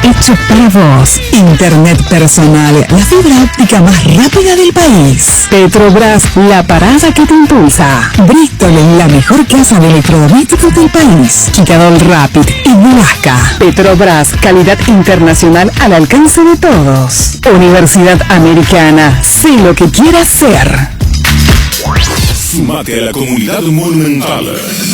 hecho para vos. Internet personal, la fibra óptica más rápida del país. Petrobras, la parada que te impulsa. Bristol, la mejor casa de electrodomésticos del país. Chicadol Rapid y Mulasca. Petrobras, calidad internacional al alcance de todos. Universidad Americana, sé lo que quieras ser. Sumate a la comunidad monumental.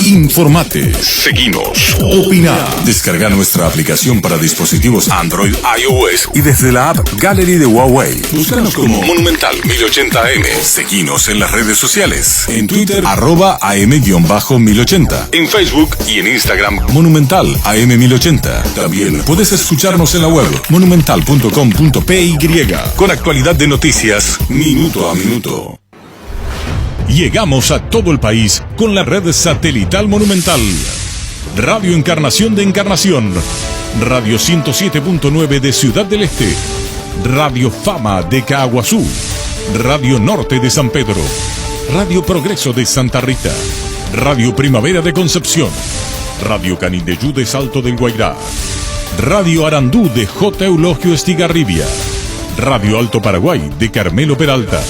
Informate, seguinos, opina. Descarga nuestra aplicación para dispositivos Android, iOS y desde la app Gallery de Huawei. Búscanos como Monumental 1080M. Seguinos en las redes sociales. En Twitter, @am_1080. En Facebook y en Instagram, Monumental AM1080. También puedes escucharnos en la web monumental.com.py con actualidad de noticias minuto a minuto. Llegamos a todo el país con la red satelital Monumental. Radio Encarnación de Encarnación, Radio 107.9 de Ciudad del Este, Radio Fama de Caaguazú, Radio Norte de San Pedro, Radio Progreso de Santa Rita, Radio Primavera de Concepción, Radio Canindeyú de Salto del Guairá, Radio Arandú de J. Eulogio Estigarribia, Radio Alto Paraguay de Carmelo Peralta,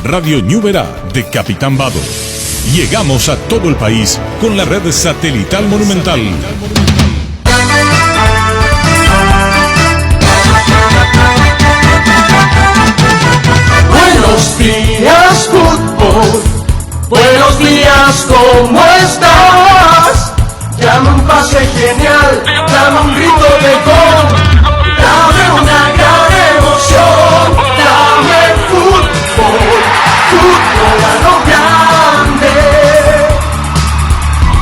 Radio Ñuberá de Capitán Vado. Llegamos a todo el país con la red satelital Monumental. Buenos días, fútbol. Buenos días, ¿cómo estás? Llama un pase genial, llama un grito de gol, dame una gran emoción, dame fútbol. Fútbol a lo grande.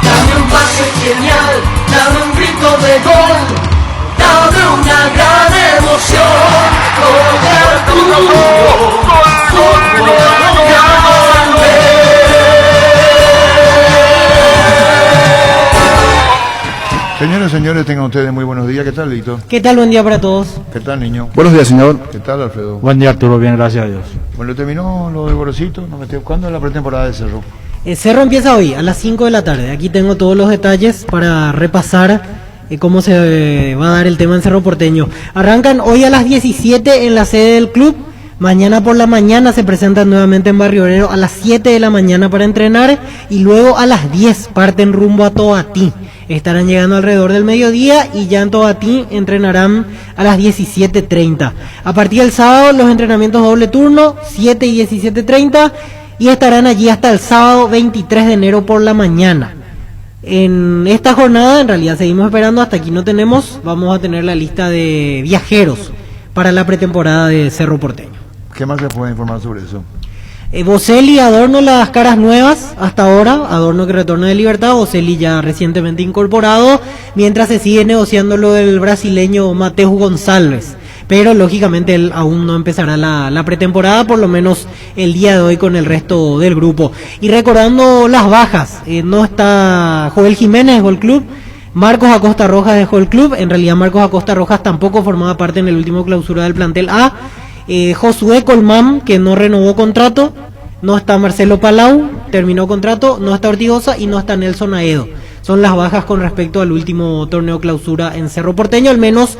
Dame un pase genial, dame un grito de gol, dame una gran emoción. Fútbol a lo grande. Señoras y señores, tengan ustedes muy buenos días. ¿Qué tal, Lito? ¿Qué tal? Buen día para todos. ¿Qué tal, niño? Buenos días, señor. ¿Qué tal, Alfredo? Buen día, Arturo. Bien, gracias a Dios. Bueno, terminó lo del Gorosito. ¿Cuándo es la pretemporada de Cerro? El Cerro empieza hoy, a las 5 de la tarde. Aquí tengo todos los detalles para repasar cómo se va a dar el tema en Cerro Porteño. Arrancan hoy a las 17 en la sede del club. Mañana por la mañana se presentan nuevamente en Barrio Obrero a las 7 de la mañana para entrenar. Y luego a las 10 parten rumbo a Toatí. Estarán llegando alrededor del mediodía y ya en Toatí entrenarán a las 17:30. A partir del sábado los entrenamientos doble turno, 7 y 17:30, y estarán allí hasta el sábado 23 de enero por la mañana. En esta jornada, en realidad seguimos esperando, hasta aquí no tenemos, vamos a tener la lista de viajeros para la pretemporada de Cerro Porteño. ¿Qué más se puede informar sobre eso? Boselli Adorno las caras nuevas hasta ahora, Adorno que retorna de Libertad, Boselli ya recientemente incorporado, mientras se sigue negociando lo del brasileño Mateus González, pero lógicamente él aún no empezará la pretemporada, por lo menos el día de hoy con el resto del grupo. Y recordando las bajas, no está Joel Jiménez, dejó el club, Marcos Acosta Rojas dejó el club, en realidad Marcos Acosta Rojas tampoco formaba parte en el último clausura del plantel A. Josué Colmán, que no renovó contrato, no está Marcelo Palau, terminó contrato, no está Ortigosa y no está Nelson Aedo. Son las bajas con respecto al último torneo clausura en Cerro Porteño, al menos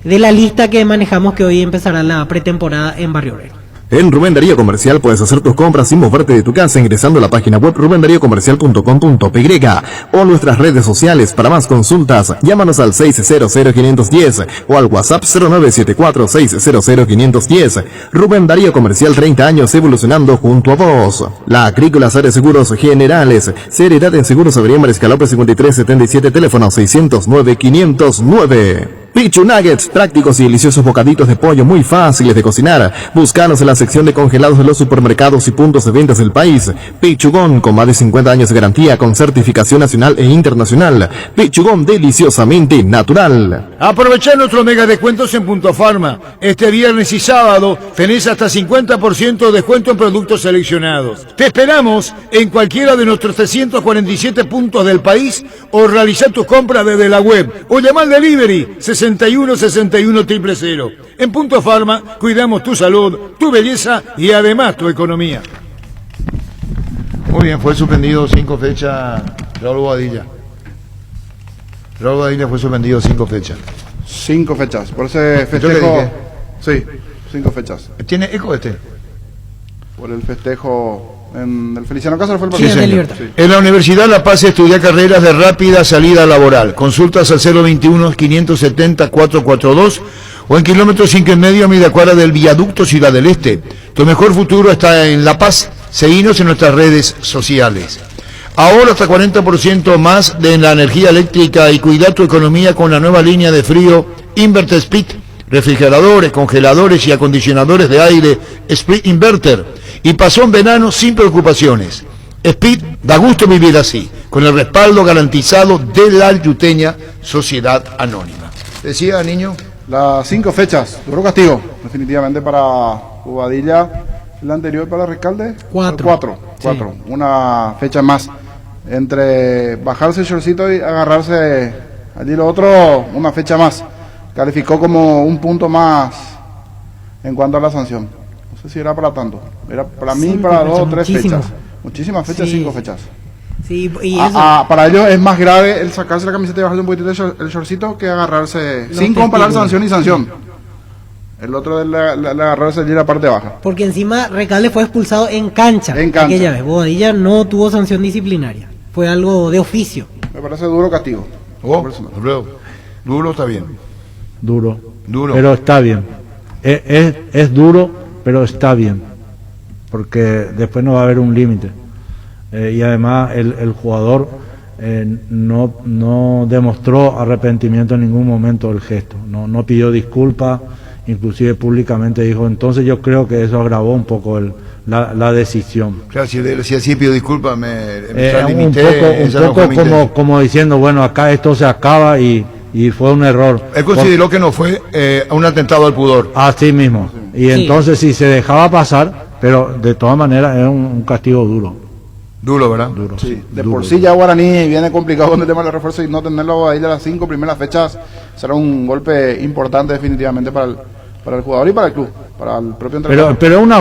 de la lista que manejamos, que hoy empezará la pretemporada en Barrio Obrero. En Rubén Darío Comercial puedes hacer tus compras sin moverte de tu casa ingresando a la página web rubendariocomercial.com.py o nuestras redes sociales. Para más consultas, llámanos al 600-510 o al WhatsApp 0974-600-510. Rubén Darío Comercial, 30 años evolucionando junto a vos. La Agrícola Sare Seguros Generales, seriedad en seguros, Avenida Mariscal López 5377, teléfono 609-509. Pichu Nuggets, prácticos y deliciosos bocaditos de pollo muy fáciles de cocinar. Búscanos en la sección de congelados de los supermercados y puntos de ventas del país. Pichugón, con más de 50 años de garantía, con certificación nacional e internacional. Pichugón, deliciosamente natural. Aprovechá nuestros mega descuentos en Punto Farma. Este viernes y sábado tenés hasta 50% de descuento en productos seleccionados. Te esperamos en cualquiera de nuestros 347 puntos del país o realizá tus compras desde la web o llamá al delivery 61 61 000. En Punto Farma cuidamos tu salud, tu belleza y además tu economía. Muy bien, fue suspendido 5 fechas Raúl Badilla. Raúl Badilla fue suspendido 5 fechas. 5 fechas. Por ese ¿Yo qué festejo. dije? Sí, 5 fechas. ¿Tiene eco este? Por el festejo en el Feliciano Cáceres fue el Sí, partido. en el Libertad. Sí. En la Universidad La Paz estudia carreras de rápida salida laboral. Consultas al 021-570-442 o en kilómetro 5,5 a media cuadra del viaducto Ciudad del Este. Tu mejor futuro está en La Paz. Seguinos en nuestras redes sociales. Ahora hasta 40% más de la energía eléctrica y cuida tu economía con la nueva línea de frío Inverter Split. Refrigeradores, congeladores y acondicionadores de aire Split Inverter. Y pasó en verano sin preocupaciones. Split da gusto vivir así, con el respaldo garantizado de la Yuteña Sociedad Anónima. Decía, niño. Las 5 fechas. Duro castigo. Definitivamente para Bobadilla. La anterior para Recalde. 4. 4. Una fecha más. Entre bajarse el shortcito y agarrarse allí lo otro, una fecha más. Calificó como un punto más en cuanto a la sanción. No sé si era para tanto. Era para mí 5 para 2 o fechas, 3 muchísimas. fechas. Muchísimas fechas, Sí. 5 fechas. Sí, y eso. Para ellos es más grave el sacarse la camiseta y bajarse un poquitito el shortcito que agarrarse, Los sin comparar testigos. sanción y sanción. El otro es la agarrarse allí la parte baja. Porque encima Recalde fue expulsado en cancha. En cancha. Aquella vez. Bobadilla no tuvo sanción disciplinaria. Fue algo de oficio. Me parece duro castigo. Oh, Personal. duro está bien. Duro. Duro. Pero está bien. Es duro, pero está bien. Porque después no va a haber un límite. Y además el jugador no demostró arrepentimiento en ningún momento del gesto. No pidió disculpas, inclusive públicamente dijo. Entonces yo creo que eso agravó un poco la decisión. Claro, si así pido disculpas, me Un extralimité, esa no poco fue mi intención. como diciendo, bueno, acá esto se acaba y fue un error. Él consideró que no fue un atentado al pudor. Así mismo. Y Sí. entonces si se dejaba pasar, pero de todas maneras es un castigo duro. Duro, ¿verdad? Duro. Sí, de duro. por sí ya Guaraní viene complicado con el tema de los refuerzos y no tenerlo ahí de las 5 primeras fechas será un golpe importante definitivamente para el jugador y para el club, para el propio entrenador. Pero es una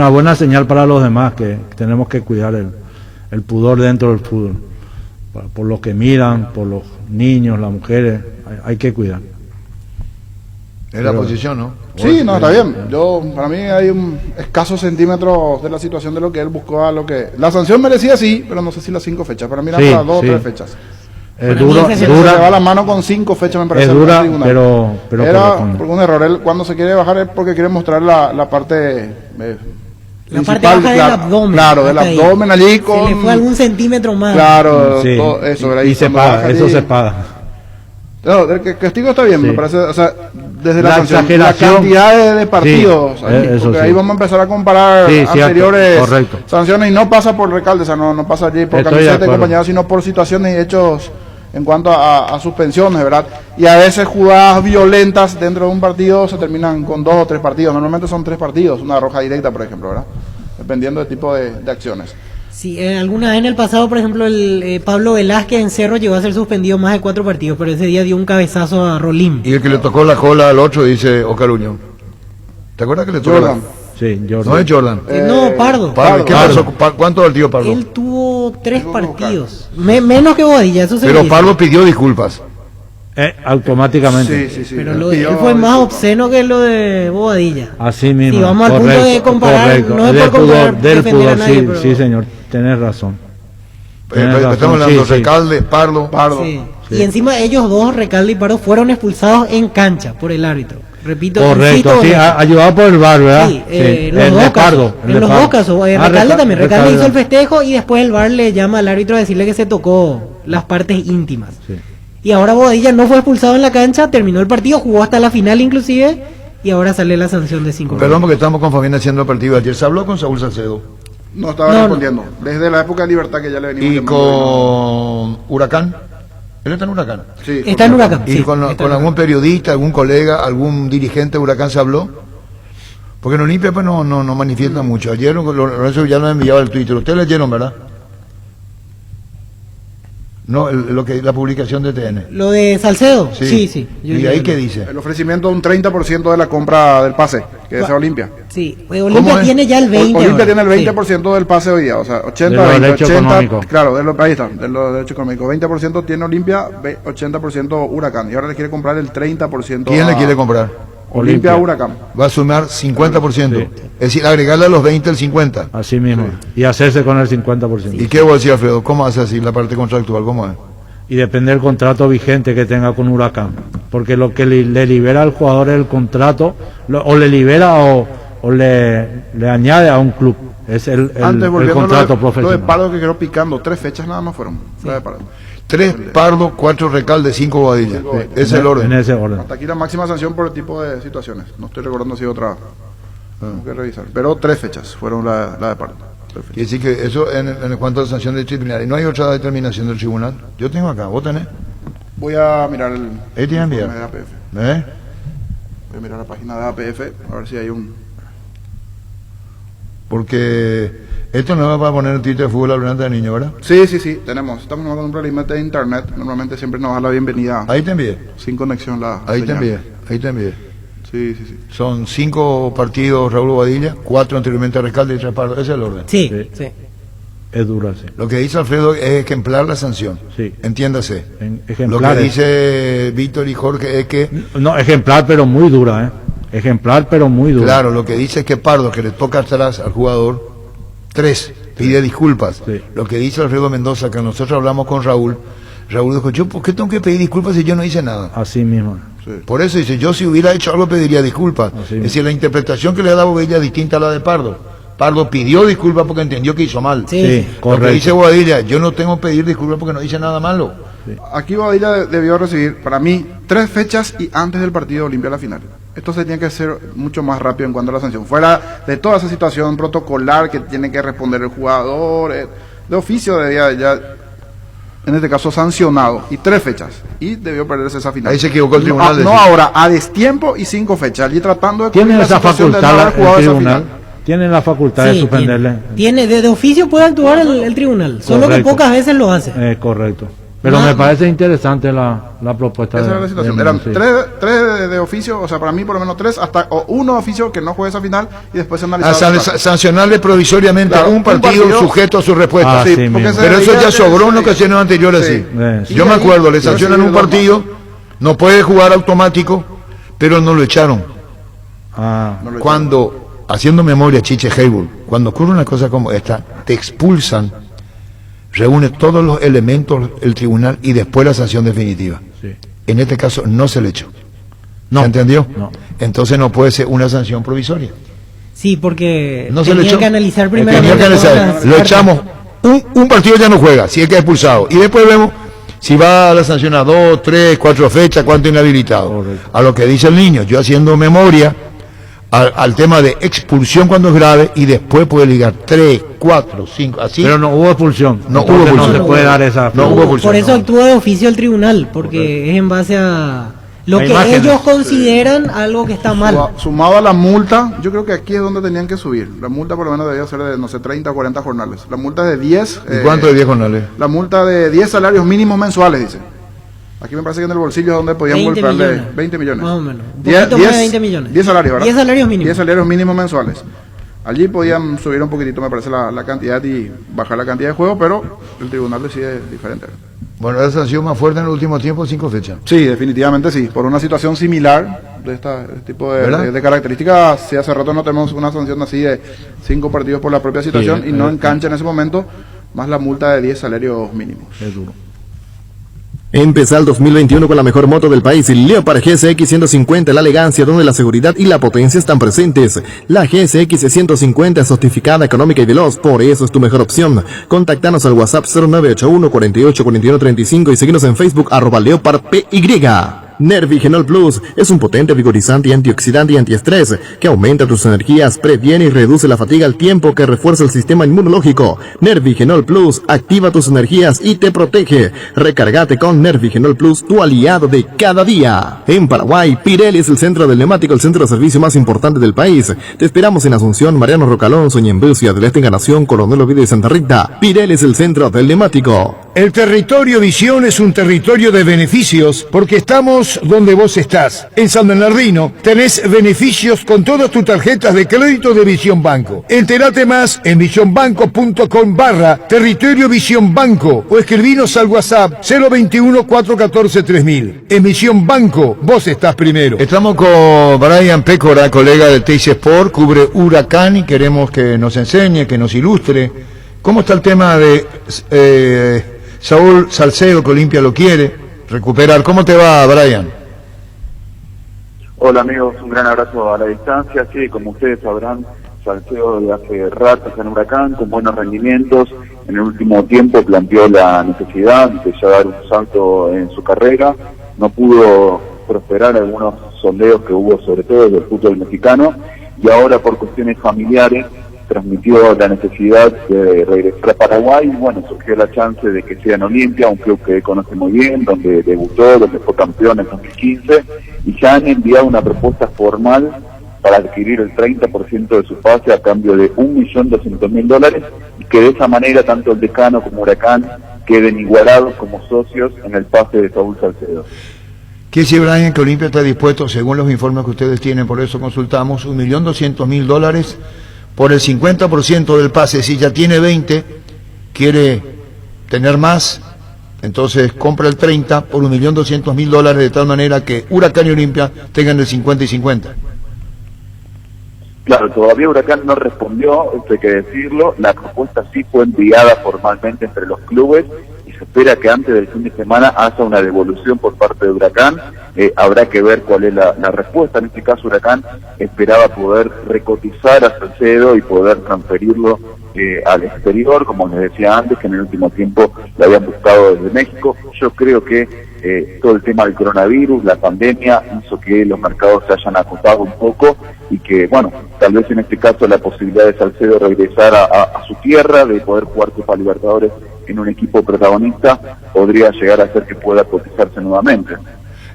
buena señal para los demás que tenemos que cuidar el pudor dentro del fútbol. Por los que miran, por los niños, las mujeres, hay que cuidar. Es la posición, ¿no? Sí, no, está bien. Para mí hay un escaso centímetro de la situación de lo que él buscó a lo que... La sanción merecía sí, pero no sé si las 5 fechas. Para mí eran Sí, para 2 o sí. 3 fechas. Es Para mí duro, es Se le va la dura, mano con 5 fechas, me parece. es dura, al tribunal. pero Era corresponde. por un error. Él cuando se quiere bajar es porque quiere mostrar la parte... La parte principal, baja del claro, abdomen. Claro, del hasta ahí. abdomen allí con... Se le fue algún centímetro más. Claro, Sí, todo eso. ¿verdad? y se cuando paga, baja eso allí- se paga. No, el castigo está bien, Sí. me parece, o sea, desde la, La sanción, la exageración. cantidad de partidos, Sí, ahí, eso porque sí. ahí vamos a empezar a comparar Sí, cierto, anteriores correcto. sanciones y no pasa por Recalde, o sea, no pasa allí por Estoy de camiseta y acuerdo. compañía, sino por situaciones y hechos en cuanto a suspensiones, ¿verdad? Y a veces jugadas violentas dentro de un partido se terminan con 2 o 3 partidos, normalmente son 3 partidos, una roja directa, por ejemplo, ¿verdad? Dependiendo del tipo de acciones. Sí, alguna vez en el pasado, por ejemplo, el Pablo Velázquez en Cerro llegó a ser suspendido más de 4 partidos, pero ese día dio un cabezazo a Rolín. Y el que le tocó la cola al otro dice Ocaruño. ¿Te acuerdas que le tocó Jordan. Sí, Jordan. No es Jordan. No, Pardo. ¿Qué Pardo. pasó? ¿Cuánto del tío Pardo? Él tuvo 3 partidos. Menos que Bobadilla, eso se Pero dice. Pardo pidió disculpas. Automáticamente. Sí, Pero él lo de pidió él fue más disculpas. obsceno que lo de Bobadilla. Así mismo. Si vamos al punto de comparar, no es Del por comparar, pudor, del defender a pudor, nadie, sí, pero- sí, señor, tenés razón. Tienes razón, Estamos hablando sí, de sí. Recalde, Pardo. Sí. Sí. Y encima ellos dos, Recalde y Pardo, fueron expulsados en cancha por el árbitro. Repito, Correcto, insisto, sí, en esto. ayudado por el VAR, ¿verdad? Sí, el los de dos Pardo, casos. el En de los Pardo. dos casos. Recalde Reca- también. Recalde hizo el Recalde. festejo y después el VAR le llama al árbitro a decirle que se tocó las partes íntimas. Sí. Y ahora Bobadilla no fue expulsado en la cancha, terminó el partido, jugó hasta la final inclusive, y ahora sale la sanción de 5 Perdón porque estamos con Fabián haciendo el partido. Ayer se habló con Saúl Salcedo. No estaba No, respondiendo. Desde la época de Libertad que ya le venimos Y llamando. con Huracán. Él está en Huracán. Sí, Está en Huracán. ¿Y sí, con está con en algún Huracán. periodista, algún colega, algún dirigente de Huracán se habló? Porque en Olimpia pues no manifiesta mucho. Ayer Lorenzo ya lo enviaba al Twitter. Ustedes leyeron, ¿verdad? No, la publicación de TN. Lo de Salcedo, sí. ¿Y ahí qué dice? El ofrecimiento de un 30% de la compra del pase, que es Olimpia. Sí, Olimpia tiene ya el 20%. Olimpia tiene el 20% del pase hoy día, o sea, 80, de los 20, derechos 80, económicos. claro, ahí está, de los derechos económicos. 20% tiene Olimpia, 80% Huracán, y ahora le quiere comprar el 30%. ¿Quién le quiere comprar? Olimpia Huracán. Va a sumar 50%. Sí. Es decir, agregarle a los 20 el 50. Así mismo. Y hacerse con el 50%. ¿Y qué voy a decir, Alfredo? ¿Cómo hace así la parte contractual? ¿Cómo es? Y depende del contrato vigente que tenga con Huracán. Porque lo que le libera al jugador es el contrato, o le libera o le añade a un club. Es el contrato profesional. Lo de Pardo que quedó picando, 3 fechas nada más fueron. Sí. De Pardo. 3 Pardo, 4 Recalde, 5 Bobadilla. Ese es el orden. En ese orden. Hasta aquí la máxima sanción por el tipo de situaciones. No estoy recordando si otra. Tengo que revisar. Pero 3 fechas fueron la de Pardo. Quiere decir que eso en cuanto a la sanción disciplinaria. ¿No hay otra determinación del tribunal? Yo tengo acá, ¿vos tenés? Voy a mirar el informe de APF. Voy a mirar la página de APF a ver si hay un... Porque esto no va para poner el título de fútbol hablante de niños, ¿verdad? Sí, estamos con un problema de internet. Normalmente siempre nos da la bienvenida. Ahí te envié. Sin conexión ahí te envié. Sí. Son 5 partidos Raúl Bobadilla, 4 anteriormente Recalde y 3 Pardo. Ese es el orden. Sí. Es dura, sí. Lo que dice Alfredo es ejemplar la sanción. Sí. Entiéndase. Ejemplar. Lo que dice Víctor y Jorge es que... No, ejemplar pero muy dura, Ejemplar pero muy dura. Claro, lo que dice es que Pardo, que le toca atrás al jugador, 3, pide disculpas. Sí. Lo que dice Alfredo Mendoza, que nosotros hablamos con Raúl dijo, yo ¿por qué tengo que pedir disculpas si yo no hice nada? Así mismo. Sí. Por eso dice, yo si hubiera hecho algo pediría disculpas. Es decir, la interpretación que le ha dado Bobadilla es distinta a la de Pardo. Pardo pidió disculpas porque entendió que hizo mal. Sí, correcto. Lo que dice Bobadilla, yo no tengo que pedir disculpas porque no hice nada malo. Sí. Aquí Bobadilla debió recibir, para mí, 3 fechas y antes del partido de Olimpia a la final. Esto se tiene que hacer mucho más rápido en cuanto a la sanción. Fuera de toda esa situación protocolar que tiene que responder el jugador, de oficio debía ya, en este caso, sancionado. Y 3 fechas. Y debió perderse esa final. Ahí se equivocó el tribunal. No ahora, a destiempo y 5 fechas. Allí tratando de... ¿Tiene esa facultad el tribunal? Tienen la facultad de suspenderle. Tiene de oficio puede actuar el tribunal, solo que pocas veces lo hace. Correcto. Pero me parece interesante la propuesta. Esa era la situación. Eran 3 de oficio, o sea, para mí por lo menos 3, o 1 de oficio que no juegue esa final y después se analizaba. Sancionarle provisoriamente un partido sujeto a su respuesta. Pero eso ya sobró en ocasiones anteriores. Yo me acuerdo, le sancionan un partido, no puede jugar automático, pero no lo echaron. Cuando... Haciendo memoria, Chiche Heibull, cuando ocurre una cosa como esta, te expulsan, reúne todos los elementos el tribunal y después la sanción definitiva. Sí. En este caso no se le echó. No. ¿Se entendió? No. Entonces no puede ser una sanción provisoria. Sí, porque no se le echó. Que analizar primero. Lo echamos, un partido ya no juega, si es que es expulsado. Y después vemos si va a la sanción a 2, 3, 4 fechas, cuánto inhabilitado. Correcto. A lo que dice el niño, yo haciendo memoria... Al tema de expulsión cuando es grave y después puede ligar 3, 4, 5, así. Pero no hubo expulsión. No hubo expulsión. No se puede dar esa. No hubo expulsión. Por eso actúa de oficio el tribunal, porque es en base a lo que ellos consideran algo que está mal. Sumado a la multa, yo creo que aquí es donde tenían que subir. La multa por lo menos debía ser de, no sé, 30 o 40 jornales. La multa de 10. ¿Y cuánto de 10 jornales? La multa de 10 salarios mínimos mensuales, dice. Aquí me parece que en el bolsillo es donde podían golpearle 20 millones. Más o menos. Un poquito más de 20 millones. 10 salarios, ¿verdad? 10 salarios mínimos. 10 salarios mínimos mensuales. Allí podían subir un poquitito, me parece, la cantidad y bajar la cantidad de juego, pero el tribunal decide diferente. Bueno, esa ha sido más fuerte en el último tiempo, 5 fechas. Sí, definitivamente sí. Por una situación similar de este tipo de características, si hace rato no tenemos una sanción así de 5 partidos por la propia situación y no en cancha en ese momento, más la multa de 10 salarios mínimos. Es duro. Empezá el 2021 con la mejor moto del país, el Leopard GSX 150, la elegancia donde la seguridad y la potencia están presentes. La GSX 150 es sofisticada, económica y veloz, por eso es tu mejor opción. Contáctanos al WhatsApp 0981 48 41 35 y síguenos en Facebook @LeopardPY. Nervigenol Plus es un potente vigorizante, antioxidante y antiestrés que aumenta tus energías, previene y reduce la fatiga al tiempo que refuerza el sistema inmunológico. Nervigenol Plus activa tus energías y te protege. Recárgate con Nervigenol Plus, tu aliado de cada día. En Paraguay, Pirelli es el centro del neumático, el centro de servicio más importante del país. Te esperamos en Asunción, Mariano Rocalón, Ñemby, Ciudad del Este, Encarnación, Coronel Oviedo y Santa Rita. Pirelli es el centro del neumático. El territorio Visión es un territorio de beneficios porque estamos donde vos estás. En San Bernardino tenés beneficios con todas tus tarjetas de crédito de Visión Banco. Entérate más en visionbanco.com/territorio Visión Banco o escribinos al WhatsApp 021-414-3000. En Visión Banco, vos estás primero. Estamos con Brian Pécora, colega del Teis Sport, cubre Huracán y queremos que nos enseñe, que nos ilustre. ¿Cómo está el tema de Saúl Salcedo, que Olimpia lo quiere recuperar? ¿Cómo te va, Brian? Hola amigos, un gran abrazo a la distancia. Sí, como ustedes sabrán, Salcedo de hace rato está en Huracán, con buenos rendimientos. En el último tiempo planteó la necesidad de ya dar un salto en su carrera. No pudo prosperar algunos sondeos que hubo, sobre todo del fútbol mexicano, y ahora por cuestiones familiares transmitió la necesidad de regresar a Paraguay y bueno, surgió la chance de que sea en Olimpia, un club que conoce muy bien, donde debutó, donde fue campeón en 2015, y ya han enviado una propuesta formal para adquirir el 30% de su pase a cambio de $1.200.000, y que de esa manera tanto el Decano como Huracán queden igualados como socios en el pase de Saúl Salcedo. Quiere decir, Brian, que Olimpia está dispuesto, según los informes que ustedes tienen, por eso consultamos, $1.200.000 por el 50% del pase. Si ya tiene 20, quiere tener más, entonces compra el 30 por $1.200.000, de tal manera que Huracán y Olimpia tengan el 50 y 50. Claro, todavía Huracán no respondió, esto hay que decirlo. La propuesta sí fue enviada formalmente entre los clubes y se espera que antes del fin de semana haya una devolución por parte de Huracán. Habrá que ver cuál es la respuesta. En este caso Huracán esperaba poder recotizar a Salcedo y poder transferirlo al exterior, como les decía antes, que en el último tiempo lo habían buscado desde México. Yo creo que todo el tema del coronavirus, la pandemia, hizo que los mercados se hayan acotado un poco y que, bueno, tal vez en este caso la posibilidad de Salcedo regresar a su tierra, de poder jugar Copa Libertadores en un equipo protagonista, podría llegar a hacer que pueda cotizarse nuevamente.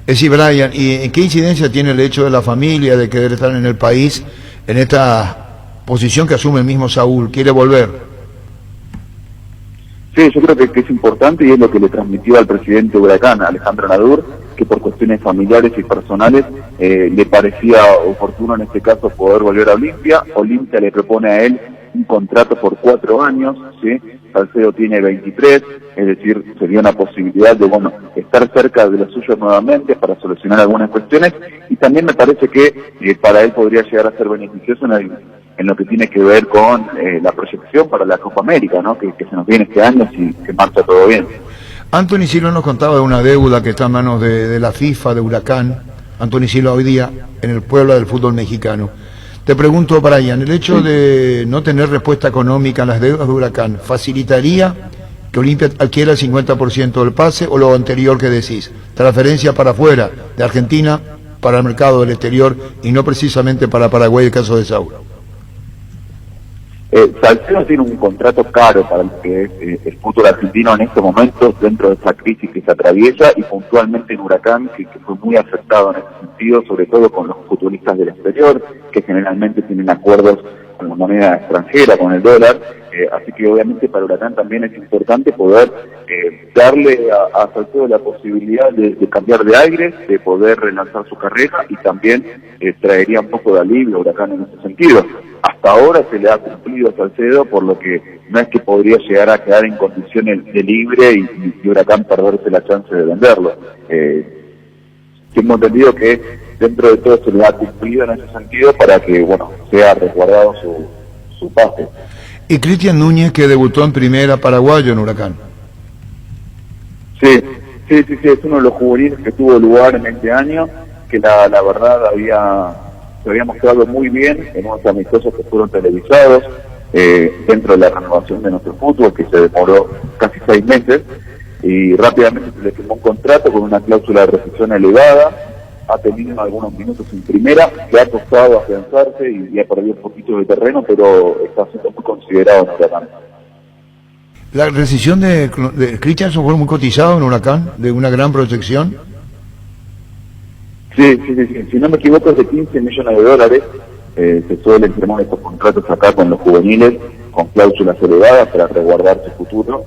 Es decir, Brian, ¿y qué incidencia tiene el hecho de la familia, de querer estar en el país, en esta posición que asume el mismo Saúl? ¿Quiere volver? Sí, yo creo que es importante y es lo que le transmitió al presidente de Huracán, Alejandro Nadur, que por cuestiones familiares y personales le parecía oportuno en este caso poder volver a Olimpia. Olimpia le propone a él un contrato por 4 años, ¿sí? Salcedo tiene 23, es decir, sería una posibilidad de, bueno, estar cerca de los suyos nuevamente para solucionar algunas cuestiones, y también me parece que para él podría llegar a ser beneficioso en lo que tiene que ver con la proyección para la Copa América, ¿no? Que se nos viene este año si que marcha todo bien. Anthony Silva nos contaba de una deuda que está en manos de la FIFA, de Huracán. Anthony Silva hoy día en el pueblo del fútbol mexicano. Te pregunto, Brian, ¿el hecho de no tener respuesta económica a las deudas de Huracán facilitaría que Olimpia adquiera el 50% del pase, o lo anterior que decís, transferencia para afuera de Argentina para el mercado del exterior y no precisamente para Paraguay, el caso de Saúl? Salcedo tiene un contrato caro para lo que es el fútbol argentino en estos momentos, dentro de esta crisis que se atraviesa, y puntualmente en Huracán, que fue muy afectado en ese sentido, sobre todo con los futbolistas del exterior, que generalmente tienen acuerdos con la moneda extranjera, con el dólar. Así que obviamente para Huracán también es importante poder darle a Salcedo la posibilidad de cambiar de aire, de poder relanzar su carrera, y también traería un poco de alivio a Huracán en ese sentido. Hasta ahora se le ha cumplido a Salcedo, por lo que no es que podría llegar a quedar en condiciones de libre y Huracán perderse la chance de venderlo. Hemos entendido que dentro de todo se le ha cumplido en ese sentido para que, bueno, sea resguardado su pase. Y Cristian Núñez, que debutó en primera paraguayo en Huracán. Sí, es uno de los juveniles que tuvo lugar en este año, que la verdad se había mostrado muy bien en unos amistosos que fueron televisados dentro de la renovación de nuestro fútbol, que se demoró casi 6 meses, y rápidamente se le firmó un contrato con una cláusula de rescisión elevada. Ha tenido algunos minutos en primera, le ha costado afianzarse y ha perdido un poquito de terreno, pero está siendo muy considerado en Huracán. La rescisión de Cristian fue muy cotizado en Huracán, de una gran proyección. Sí. Si no me equivoco, es de $15 millones. Se suelen firmar estos contratos acá con los juveniles, con cláusulas elevadas para resguardar su futuro.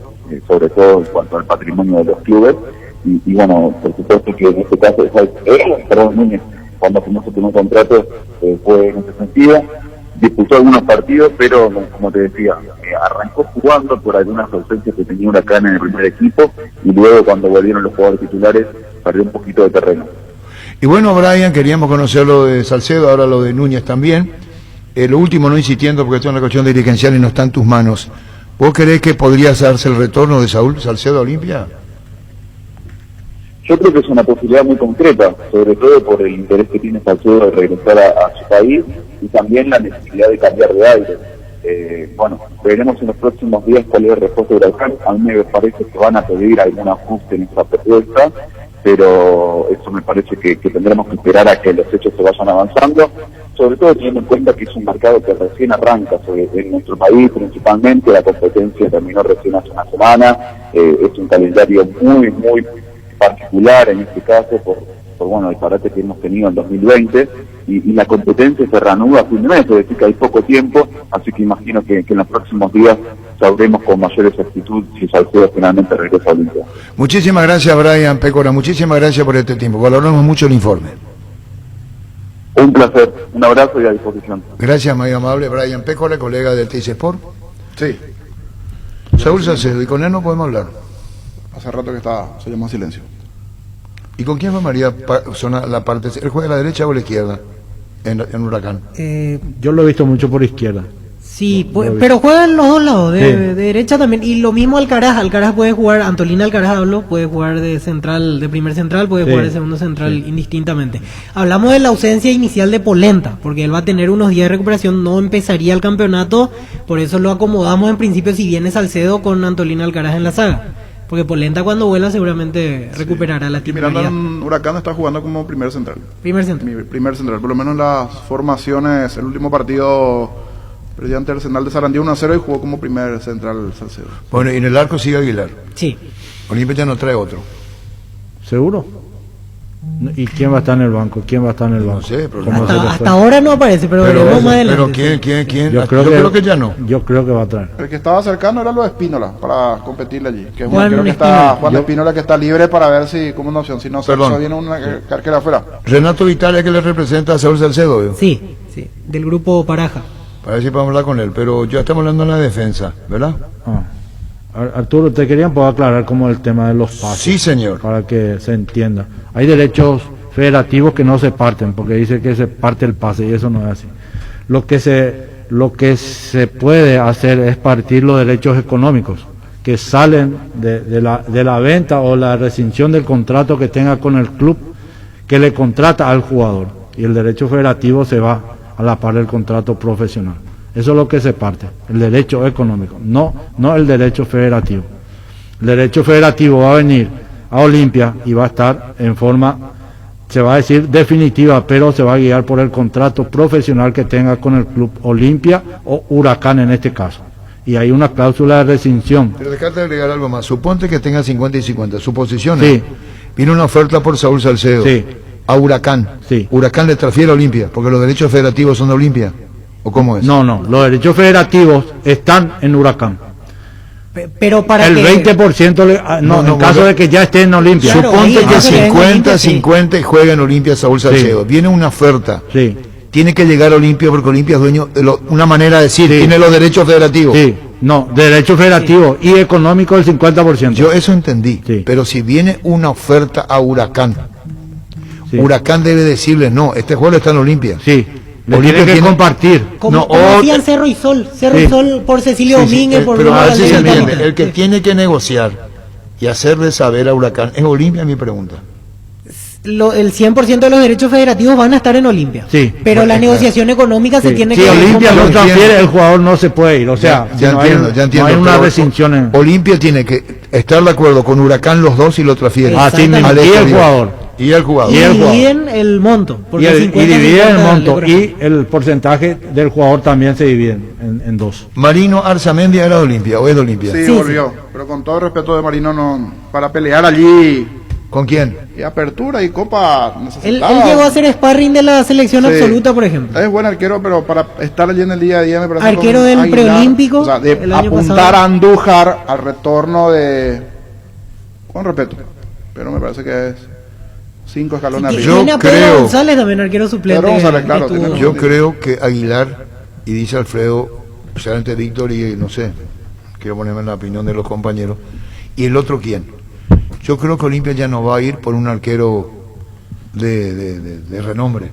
sobre todo en cuanto al patrimonio de los clubes. Y bueno, por supuesto que en este caso, Núñez, cuando firmó su primer contrato, fue en ese sentido. Disputó algunos partidos, pero como te decía, arrancó jugando por algunas ausencias que tenía Huracán en el primer equipo, y luego cuando volvieron los jugadores titulares, perdió un poquito de terreno. Y bueno, Brian, queríamos conocer lo de Salcedo, ahora lo de Núñez también. Lo último, no insistiendo, porque esto es una cuestión dirigencial y no está en tus manos. ¿Vos creés que podría hacerse el retorno de Saúl Salcedo a Olimpia? Yo creo que es una posibilidad muy concreta, sobre todo por el interés que tiene Salcedo de regresar a su país y también la necesidad de cambiar de aire. Bueno, veremos en los próximos días cuál es la respuesta de Huracán. A mí me parece que van a pedir algún ajuste en esa propuesta, pero eso me parece que tendremos que esperar a que los hechos se vayan avanzando, sobre todo teniendo en cuenta que es un mercado que recién arranca en nuestro país, principalmente la competencia terminó recién hace una semana, es un calendario muy particular en este caso por bueno, el parate que hemos tenido en 2020, y la competencia se reanuda a fin de mes, es decir que hay poco tiempo, así que imagino que en los próximos días sabremos con mayor exactitud si Salcedo finalmente regresa a Olimpia. Muchísimas gracias, Brian Pécora, muchísimas gracias por este tiempo, valoramos mucho el informe. Un placer, un abrazo y a disposición. Gracias, muy amable, Brian Pécora, colega del TIC Sport. Sí. Saúl Salcedo, y con él no podemos hablar. Hace rato que se llamó a silencio. ¿Y con quién va María la parte? ¿Él juega a la derecha o a la izquierda en Huracán? Yo lo he visto mucho por izquierda. Sí, pero juega en los dos lados, de derecha también, y lo mismo Alcaraz puede jugar, Antolín Alcaraz puede jugar de central, de primer central, puede jugar de segundo central indistintamente. Hablamos de la ausencia inicial de Polenta, porque él va a tener unos días de recuperación, no empezaría el campeonato, por eso lo acomodamos en principio si viene Salcedo con Antolín Alcaraz en la saga. Porque Polenta cuando vuelva seguramente recuperará la titularidad. Mirando Huracán está jugando como primer central. Primer central. Primer central, por lo menos en las formaciones, el último partido perdió ante Arsenal de Sarandí 1-0 y jugó como primer central Salcedo. Bueno, y en el arco sigue Aguilar. Sí. Olimpia ya no trae otro. ¿Seguro? ¿Y quién va a estar en el banco? ¿Quién va a estar en el banco? No sé, pero hasta ahora no aparece, pero veremos más adelante. Pero ¿quién? Yo creo que ya no. Yo creo que va a traer. El que estaba cercano era lo de Espínola para competirle allí. Que Juan creo que está Juan Espínola, que está libre para ver si como una opción. Si no, se viene una carquera afuera. Renato Vitale, que le representa a Saúl Salcedo. ¿Veo? Sí, del grupo Paraja. Para ver si podemos hablar con él, pero ya estamos hablando en la defensa, ¿verdad? Arturo, te querían poder aclarar como el tema de los pasos. Sí, señor. Para que se entienda. Hay derechos federativos que no se parten, porque dice que se parte el pase y eso no es así. Lo que se puede hacer es partir los derechos económicos que salen de la venta o la rescisión del contrato que tenga con el club que le contrata al jugador, y el derecho federativo se va a la par del contrato profesional. Eso es lo que se parte, el derecho económico, no el derecho federativo. El derecho federativo va a venir a Olimpia y va a estar en forma, se va a decir definitiva, pero se va a guiar por el contrato profesional que tenga con el club Olimpia o Huracán en este caso. Y hay una cláusula de rescisión. Pero dejate agregar algo más. Suponte que tenga 50 y 50. Suposiciones. Sí. Viene una oferta por Saúl Salcedo. Sí. A Huracán. Sí. Huracán le transfiere a Olimpia, porque los derechos federativos son de Olimpia. ¿O cómo es? No, los derechos federativos están en Huracán. Pero para el 20% en caso de que ya esté en Olimpia. Claro, suponte que 50-50 y juega en Olimpia Saúl Salcedo. Sí. Viene una oferta. Sí. Tiene que llegar a Olimpia porque Olimpia es dueño de una manera de decir, tiene los derechos federativos. Sí. No, derechos federativos y económicos del 50%. Yo eso entendí. Sí. Pero si viene una oferta a Huracán, Huracán debe decirle, no, este jugador está en Olimpia. Sí. Olimpia tiene que compartir. Como hacían Cerro y Sol por Cecilio Domínguez, por pero a ver si se entiende. El que tiene que negociar y hacerle saber a Huracán es Olimpia, mi pregunta. El 100% de los derechos federativos van a estar en Olimpia. Sí. Pero la negociación económica se tiene que... Si Olimpia lo transfiere, el jugador no se puede ir. O sea, ya entiendo. No hay una rescisión. Olimpia tiene que estar de acuerdo con Huracán los dos y lo transfiere. Así mismo. Y el jugador. Y el jugador. Y dividen el monto. Y dividen el monto. Y el porcentaje del jugador también se divide en dos. Marino Arzamendi era de Olimpia, o es de Olimpia. Sí, volvió. Pero con todo respeto de Marino, no, para pelear allí ¿Con quién? Y Apertura y Copa Él necesitaba. llegó a ser sparring de la selección Sí. absoluta, por ejemplo. Es buen arquero, pero para estar allí en el día a día me parece. Arquero con del Aguilar, preolímpico O sea, de el año apuntar pasado. a Andújar al retorno de. Con respeto. Pero me parece que es 5 escalones Y arriba. tiene a Pedro González también, arquero suplente. Pedro González, que claro, estuvo- Yo creo que Aguilar, y dice Alfredo, especialmente Víctor y no sé, quiero ponerme en la opinión de los compañeros, y el otro quién. Yo creo que Olimpia ya no va a ir por un arquero de renombre.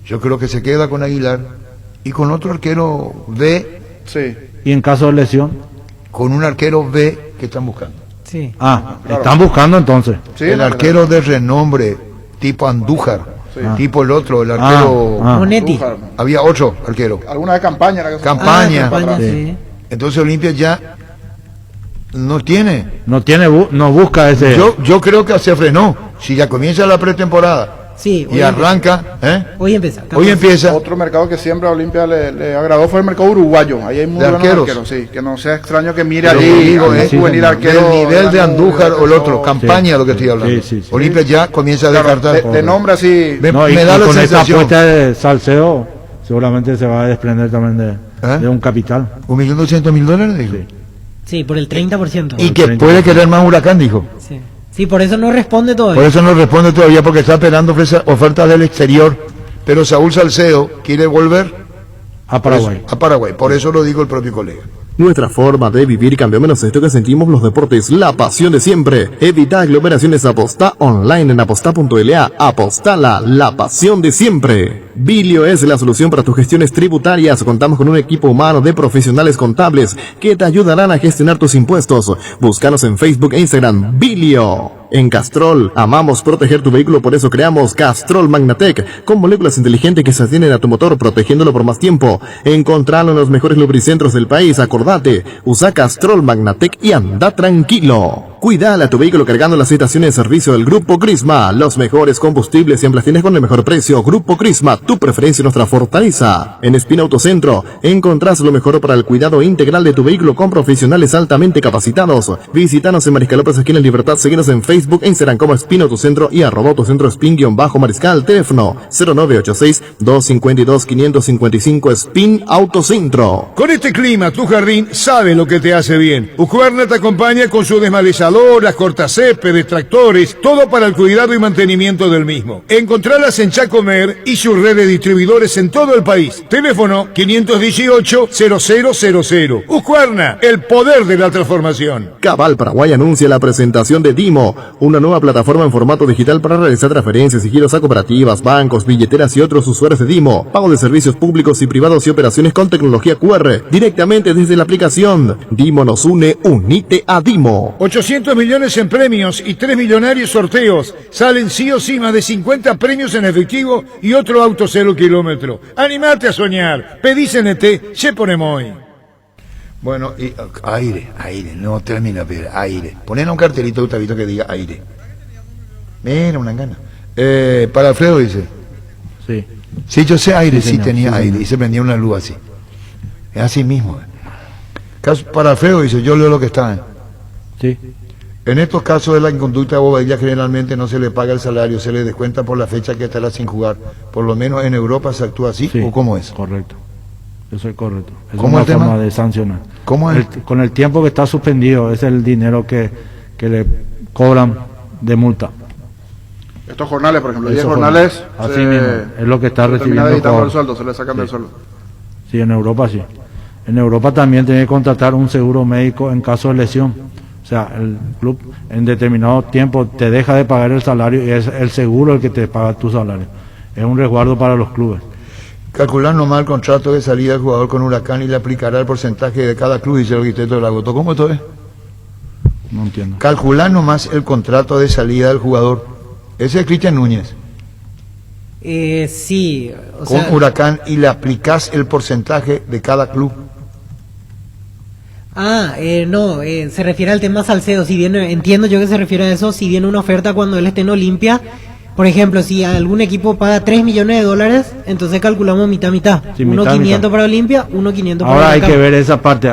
Yo creo que se queda con Aguilar y con otro arquero B. Sí. Y en caso de lesión. Con un arquero B que están buscando. Sí. Ah, Claro. están buscando entonces. Sí, El no, arquero de renombre, tipo Andújar, Sí. tipo el otro, el arquero... Monetti. Andújar. Había otro arquero. Alguna de campaña. era que- Campaña. Campaña, Sí. sí. Entonces Olimpia ya no tiene. No busca ese. Yo creo que se frenó. Si ya comienza la pretemporada Sí, y arranca, Hoy empieza. hoy empieza. Otro mercado que siempre a Olimpia le agradó fue el mercado uruguayo. Ahí hay muy De buenos arqueros. arqueros, sí. Que no sea extraño que mire Pero allí digo, algún sí, juvenil señor. arquero. Del nivel de la Andújar o el otro, eso- campaña lo que estoy hablando. Sí. Olimpia ya comienza a Claro, descartar. de nombre así. No, y me da la con esta sensación. apuesta de Salcedo, seguramente se va a desprender también de un capital. $1.200.000, dijo. Sí, por el 30%. Y que puede querer más Huracán, dijo. Sí. Sí, por eso no responde Por todavía. eso no responde todavía porque está esperando ofertas del exterior. Pero Saúl Salcedo quiere volver A Paraguay. a Paraguay. Por eso lo digo el propio colega. Nuestra forma de vivir cambió menos esto que sentimos los deportes, la pasión de siempre. Evita aglomeraciones, apostá online en apostá.la. Apostala, la pasión de siempre. Bilio es la solución para tus gestiones tributarias. Contamos con un equipo humano de profesionales contables que te ayudarán a gestionar tus impuestos. Búscanos en Facebook e Instagram. Bilio. En Castrol, amamos proteger tu vehículo, por eso creamos Castrol Magnatec, con moléculas inteligentes que se atienen a tu motor, protegiéndolo por más tiempo. Encontralo en los mejores lubricentros del país, acordate, usa Castrol Magnatec y anda tranquilo. Cuidala a tu vehículo cargando en las estaciones de servicio del Grupo Crisma. Los mejores combustibles siempre tienes con el mejor precio. Grupo Crisma, tu preferencia y nuestra fortaleza. En Espina Autocentro, encontrás lo mejor para el cuidado integral de tu vehículo con profesionales altamente capacitados. Visítanos en Mariscal López, esquina Libertad. Seguinos en Facebook e Instagram como Espina Autocentro y @autocentro Spin-Mariscal. Teléfono 0986-252-555 Spin Autocentro. Con este clima, tu jardín sabe lo que te hace bien. Husqvarna te acompaña con su desmalezadora, cortacéspedes, tractores, todo para el cuidado y mantenimiento del mismo. Encontralas en Chacomer y su red de distribuidores en todo el país. Teléfono 518-0000. Husqvarna, el poder de la transformación. Cabal Paraguay anuncia la presentación de Dimo, una nueva plataforma en formato digital para realizar transferencias y giros a cooperativas, bancos, billeteras y otros usuarios de Dimo, pago de servicios públicos y privados y operaciones con tecnología QR, directamente desde la aplicación. Dimo nos une, unite a Dimo. 800 millones en premios y 3 millonarios sorteos. Salen sí o sí más de 50 premios en efectivo y otro auto 0 kilómetro. Animate a soñar. Pedí CNT, se ponemos hoy. Bueno, y aire, no termina, pero aire. Ponen un cartelito, Gustavito, que diga aire. Mira, una gana. Para Alfredo dice. Sí. Sí, yo sé aire, sí, señor, tenía sí, aire, señor. y se prendía una luz así. Es así mismo. Para Alfredo dice, yo leo lo que está. Sí. En estos casos de la inconducta de bobadilla generalmente no se le paga el salario, se le descuenta por la fecha que estará sin jugar. Por lo menos en Europa se actúa así, Sí, ¿o cómo es? Correcto. Eso es correcto. Es ¿Cómo una el tema? forma de sancionar. ¿Cómo es? Con el tiempo que está suspendido, es el dinero que le cobran de multa. Estos jornales, por ejemplo, 10 Esos jornales. Así mismo, es lo que está se termina recibiendo editando por- el sueldo, se le sacan Sí. del sueldo. Sí, en Europa sí. En Europa también tiene que contratar un seguro médico en caso de lesión. O sea, el club en determinado tiempo te deja de pagar el salario y es el seguro el que te paga tu salario. Es un resguardo para los clubes. Calcular nomás el contrato de salida del jugador con Huracán y le aplicará el porcentaje de cada club, dice el arquitecto de la Goto. ¿Cómo esto es? No entiendo. Calcular nomás el contrato de salida del jugador. Ese es Cristian Núñez. Sí, o Con sea, Huracán y le aplicás el porcentaje de cada club. no, se refiere al tema Salcedo. Si bien entiendo yo que se refiere a eso, si viene una oferta cuando él esté en Olimpia, Por ejemplo, si algún equipo paga 3 millones de dólares, entonces calculamos mitad-mitad. Sí, uno mitad, 500 mitad. para Olimpia, uno 500 para Ahora hay Huracán. que ver esa parte.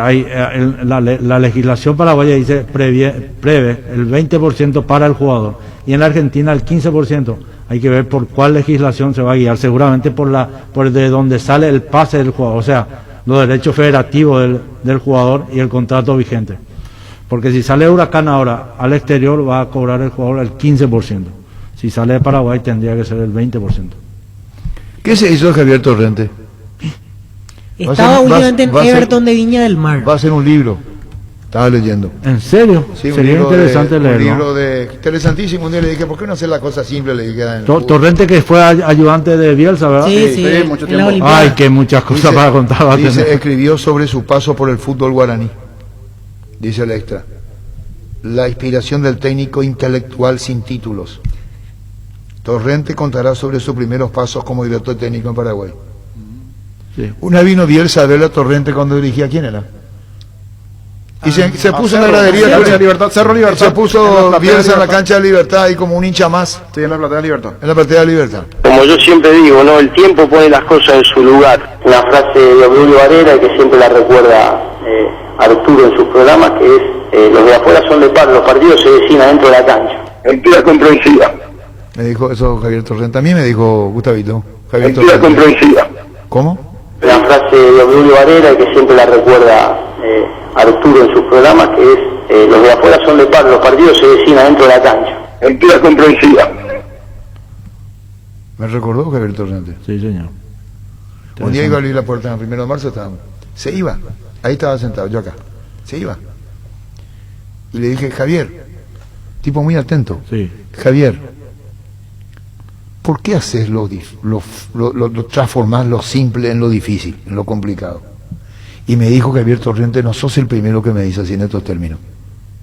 La legislación paraguaya dice prevé el 20% para el jugador y en la Argentina el 15%. Hay que ver por cuál legislación se va a guiar, seguramente por de donde sale el pase del jugador, o sea, los derechos federativos del jugador y el contrato vigente. Porque si sale Huracán ahora al exterior va a cobrar el jugador el 15%. Si sale de Paraguay tendría que ser el 20%. ¿Qué se hizo Javier Torrente? Estaba últimamente en Everton de Viña del Mar. Va a ser un libro. Estaba leyendo. ¿En serio? Sí, sería interesante leerlo. Un libro interesantísimo. Un día le dije, ¿por qué no hacer la cosa simple? Le dije, Torrente, que fue ayudante de Bielsa, ¿verdad? Sí, mucho tiempo. Ay, que muchas cosas para contar va a tener. Dice, escribió sobre su paso por el fútbol guaraní. Dice el extra. La inspiración del técnico intelectual sin títulos. Torrente contará sobre sus primeros pasos como director técnico en Paraguay. Sí. Una vino Bielsa a verle a Torrente cuando dirigía. ¿Quién era? Y se puso en la gradería. Cerro Libertad. Se puso Bielsa en la cancha de Libertad y como un hincha más. Sí, en la platea de Libertad. En la platea de Libertad. Como yo siempre digo, ¿no? El tiempo pone las cosas en su lugar. Una frase de Obdulio Varela que siempre la recuerda Arturo en sus programas, que es los de afuera son de palo, los partidos se deciden adentro de la cancha. Entidad comprensiva. Me dijo eso Javier Torrente. A mí me dijo Gustavito. Javier Entidad Torrente. comprensiva. ¿Cómo? La frase de Obdulio Varela que siempre la recuerda Arturo en sus programas, que es los de afuera son de palo, los partidos se deciden adentro de la cancha. Entidad comprensiva. Me recordó Javier Torrente. Sí, señor. Un día iba a abrir la puerta, el 1 de marzo estábamos. Se iba. Ahí estaba sentado, yo acá. Se iba. Y le dije, Javier, tipo muy atento. Sí. Javier, ¿por qué haces lo transformás lo simple en lo difícil, en lo complicado? Y me dijo Javier Torrente, no sos el primero que me dice así en estos términos.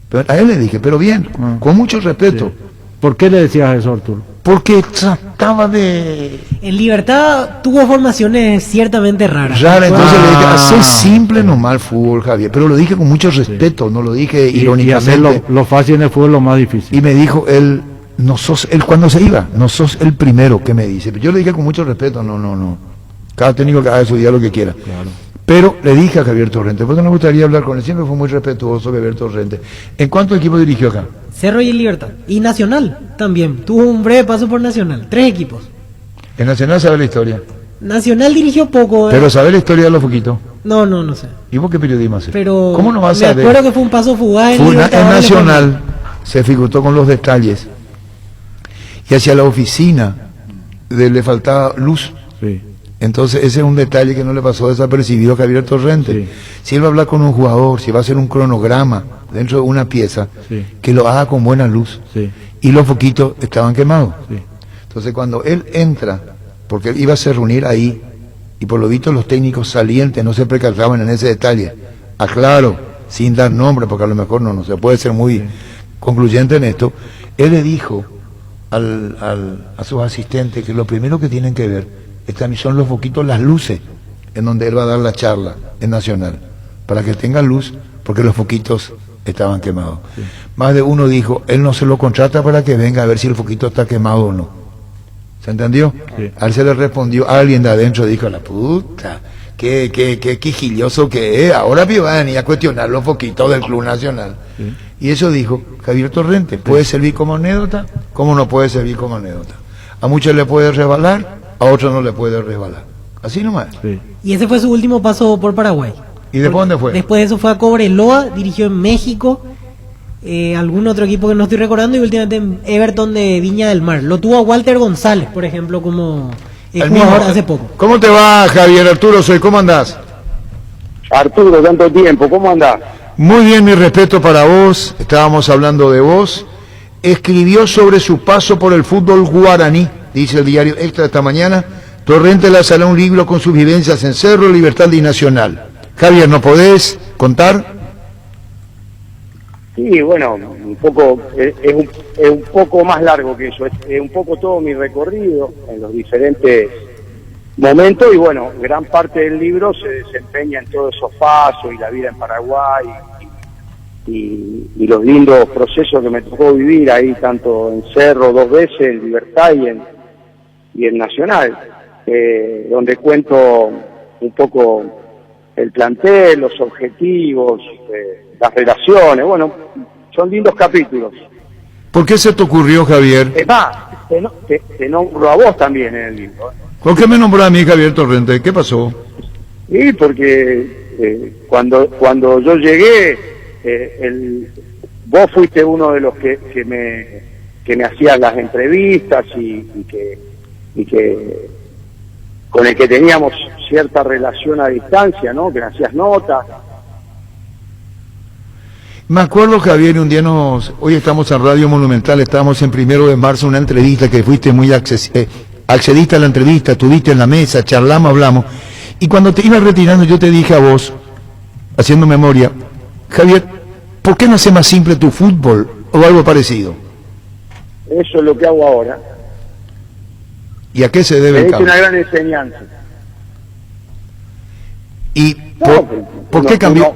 Pero a él le dije, pero bien, con mucho respeto. Sí. ¿Por qué le decías eso, Arturo? Porque trataba de... En Libertad tuvo formaciones ciertamente raras. Entonces le dije, hacé simple nomás el fútbol, Javier. Pero lo dije con mucho respeto, no lo dije irónicamente. Y hacer lo fácil en el fútbol es lo más difícil. Y me dijo, él cuando se iba, no sos el primero que me dice. Yo le dije con mucho respeto, no. Cada técnico que haga su día lo que quiera. Claro. Pero le dije a Javier Torrente, porque me gustaría hablar con él, siempre fue muy respetuoso Javier Torrente. ¿En cuántos equipos dirigió acá? Cerro y el Libertad. Y Nacional también. Tuvo un breve paso por Nacional. 3 equipos. En Nacional sabe la historia. Nacional dirigió poco. Pero sabe la historia de los foquitos. No sé. ¿Y vos qué periodismo haces? Pero ¿Cómo no vas a me saber? acuerdo que fue un paso fugaz en En Libertadores. Nacional se figuró con los detalles. Y hacia la oficina le faltaba luz. Sí. Entonces ese es un detalle que no le pasó desapercibido a Javier Torrente. Sí. Si él va a hablar con un jugador, si va a hacer un cronograma dentro de una pieza, Sí. que lo haga con buena luz. Sí. Y los foquitos estaban quemados. Sí. Entonces cuando él entra, porque él iba a hacer reunir ahí, y por lo visto los técnicos salientes no se percataban en ese detalle. Aclaro, sin dar nombre, porque a lo mejor no se puede ser muy concluyente en esto, él le dijo a sus asistentes que lo primero que tienen que ver son los foquitos, las luces, en donde él va a dar la charla en Nacional, para que tengan luz, porque los foquitos estaban quemados. Sí. Más de uno dijo, él no se lo contrata para que venga a ver si el foquito está quemado o no. ¿Se entendió? Sí. A él se le respondió, alguien de adentro dijo, la puta, qué quijilloso que es, ahora van a venir a cuestionar los foquitos del Club Nacional. Sí. Y eso dijo Javier Torrente, ¿puede servir como anécdota? ¿Cómo no puede servir como anécdota? A muchos le puede resbalar, a otros no le puede resbalar. Así nomás. Sí. Y ese fue su último paso por Paraguay. ¿Y después dónde fue? Después de eso fue a Cobreloa, dirigió en México, algún otro equipo que no estoy recordando, y últimamente en Everton de Viña del Mar. Lo tuvo a Walter González, por ejemplo, como jugador hace poco. ¿Cómo te va, Javier? Arturo soy, ¿cómo andás? Arturo, tanto tiempo, ¿cómo andás? Muy bien, mi respeto para vos, estábamos hablando de vos. Escribió sobre su paso por el fútbol guaraní, dice el diario Extra esta mañana. Torrente lanzará un libro con sus vivencias en Cerro, Libertad y Nacional. Javier, ¿no podés contar? Sí, bueno, un poco es un poco más largo que eso, es un poco todo mi recorrido en los diferentes momentos y bueno, gran parte del libro se desempeña en todos esos pasos y la vida en Paraguay y los lindos procesos que me tocó vivir ahí, tanto en Cerro 2 veces, en Libertad y en Nacional, donde cuento un poco el plantel, los objetivos, las relaciones, bueno, son lindos capítulos. ¿Por qué se te ocurrió, Javier? Es más, te nombro a vos también en el libro. ¿Por qué me nombró a mí, Javier Torrente? ¿Qué pasó? Sí, porque cuando yo llegué, vos fuiste uno de los que me hacías las entrevistas y que con el que teníamos cierta relación a distancia, ¿no? Que me hacías notas. Me acuerdo, Javier, un día hoy estamos en Radio Monumental, estábamos en 1 de marzo, una entrevista que fuiste muy accediste a la entrevista, estuviste en la mesa, charlamos, hablamos, y cuando te ibas retirando yo te dije a vos, haciendo memoria, Javier, ¿por qué no hace más simple tu fútbol o algo parecido? Eso es lo que hago ahora. ¿Y a qué se debe el Es cambio? una gran enseñanza. ¿Y por qué cambió?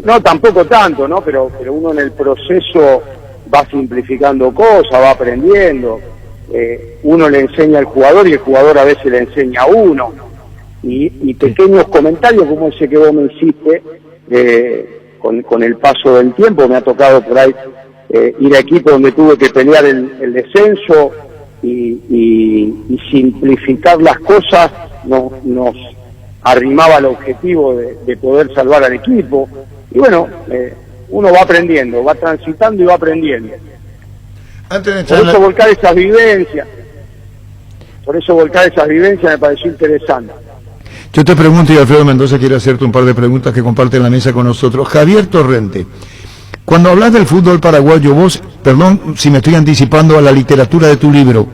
No, tampoco tanto, ¿no? Pero uno en el proceso va simplificando cosas, va aprendiendo. Uno le enseña al jugador y el jugador a veces le enseña a uno. Y pequeños comentarios como ese que vos me hiciste, con el paso del tiempo me ha tocado por ahí ir a equipos donde tuve que pelear el descenso y simplificar las cosas nos arrimaba al objetivo de poder salvar al equipo. Y bueno, uno va aprendiendo, va transitando y va aprendiendo. Por eso volcar esas vivencias me pareció interesante. Yo te pregunto, y Alfredo Mendoza quiere hacerte un par de preguntas que comparte en la mesa con nosotros. Javier Torrente, cuando hablas del fútbol paraguayo, vos, perdón si me estoy anticipando a la literatura de tu libro,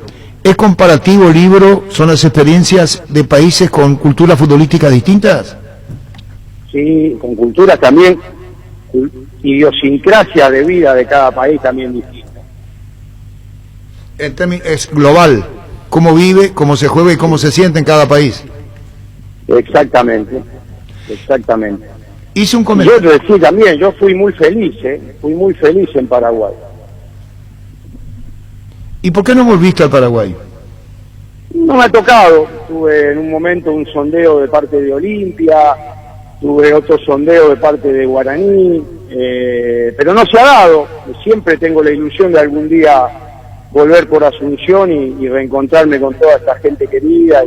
¿es comparativo el libro? ¿Son las experiencias de países con culturas futbolísticas distintas? Sí, con culturas también, idiosincrasia de vida de cada país también distinta. Es global, cómo vive, cómo se juega y cómo se siente en cada país. Exactamente. Hice un comentario. Yo te decía también, yo fui muy feliz en Paraguay. ¿Y por qué no volviste al Paraguay? No me ha tocado, tuve en un momento un sondeo de parte de Olimpia, tuve otro sondeo de parte de Guaraní, pero no se ha dado. Siempre tengo la ilusión de algún día volver por Asunción y reencontrarme con toda esta gente querida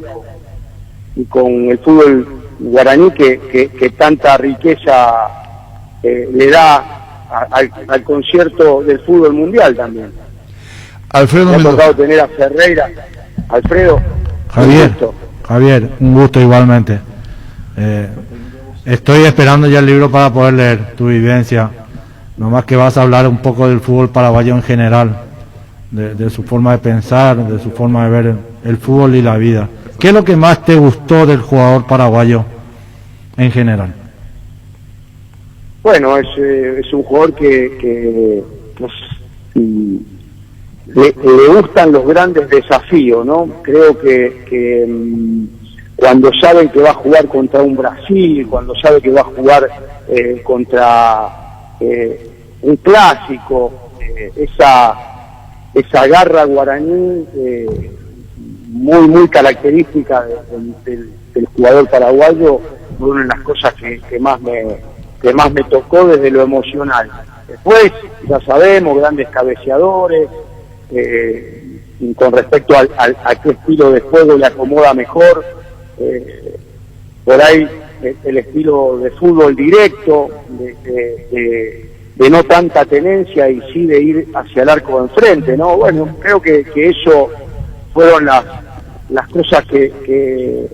y con el fútbol guaraní que tanta riqueza le da al concierto del fútbol mundial también. Alfredo me ha Mendoza. tocado tener a Ferreira. Alfredo, Javier, un gusto igualmente. Estoy esperando ya el libro para poder leer tu vivencia. Nomás que vas a hablar un poco del fútbol paraguayo en general, de su forma de pensar, de su forma de ver el fútbol y la vida. ¿Qué es lo que más te gustó del jugador paraguayo en general? Bueno, es un jugador que le gustan los grandes desafíos, ¿no? Creo que cuando sabe que va a jugar contra un Brasil, cuando sabe que va a jugar contra un clásico, esa garra guaraní muy característica del jugador paraguayo, fue una de las cosas que más me tocó desde lo emocional. Después, ya sabemos, grandes cabeceadores, con respecto a qué estilo de juego le acomoda mejor, por ahí el estilo de fútbol directo, de no tanta tenencia y sí de ir hacia el arco de enfrente, ¿no? Bueno, creo que eso fueron las cosas que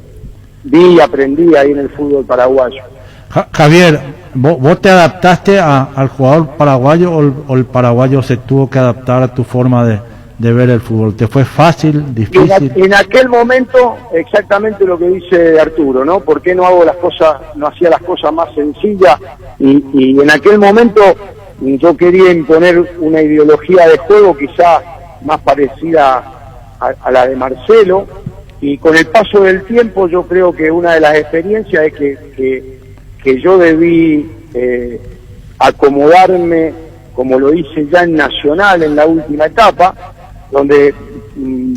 vi y aprendí ahí en el fútbol paraguayo. Javier, ¿vos te adaptaste al jugador paraguayo o el paraguayo se tuvo que adaptar a tu forma de ver el fútbol? ¿Te fue fácil, difícil? En aquel momento, exactamente lo que dice Arturo, ¿no? ¿Por qué no hacía las cosas más sencillas? Y en aquel momento yo quería imponer una ideología de juego quizá más parecida a la de Marcelo, y con el paso del tiempo yo creo que una de las experiencias es que yo debí acomodarme como lo hice ya en Nacional en la última etapa, donde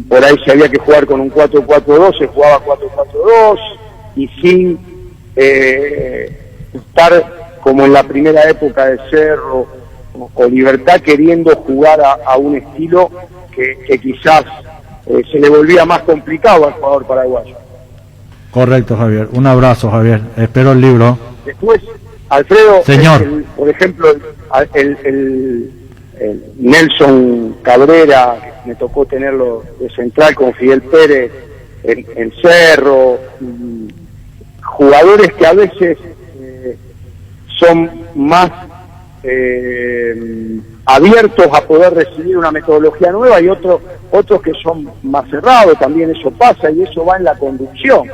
por ahí si había que jugar con un 4-4-2, se jugaba 4-4-2, y sin estar como en la primera época de Cerro o Libertad, queriendo jugar a un estilo que quizás se le volvía más complicado al jugador paraguayo. Correcto, Javier. Un abrazo, Javier. Espero el libro. Después, Alfredo, Señor. Por ejemplo, el Nelson Cabrera, me tocó tenerlo de central con Fidel Pérez en Cerro, jugadores que a veces son más abiertos a poder recibir una metodología nueva, y otros que son más cerrados. También eso pasa, y eso va en la conducción.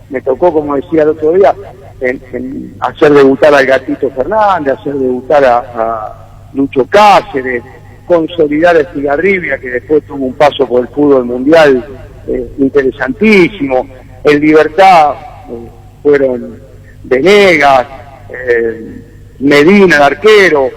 Me tocó, como decía el otro día, en hacer debutar al Gatito Fernández, hacer debutar a Lucho Cáceres, consolidar a Estigarribia, que después tuvo un paso por el fútbol mundial interesantísimo. En Libertad fueron Venegas, Medina, el arquero,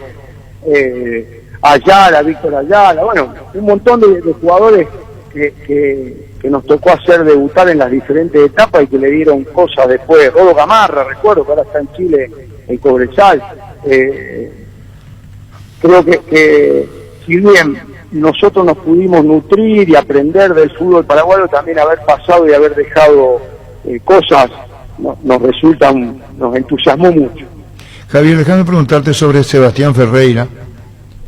Ayala, Víctor Ayala, bueno, un montón de jugadores que nos tocó hacer debutar en las diferentes etapas y que le dieron cosas después. Rodo Gamarra, recuerdo que ahora está en Chile, en Cobresal. Creo que si bien nosotros nos pudimos nutrir y aprender del fútbol paraguayo, también haber pasado y haber dejado cosas nos entusiasmó mucho. Javier, déjame preguntarte sobre Sebastián Ferreira.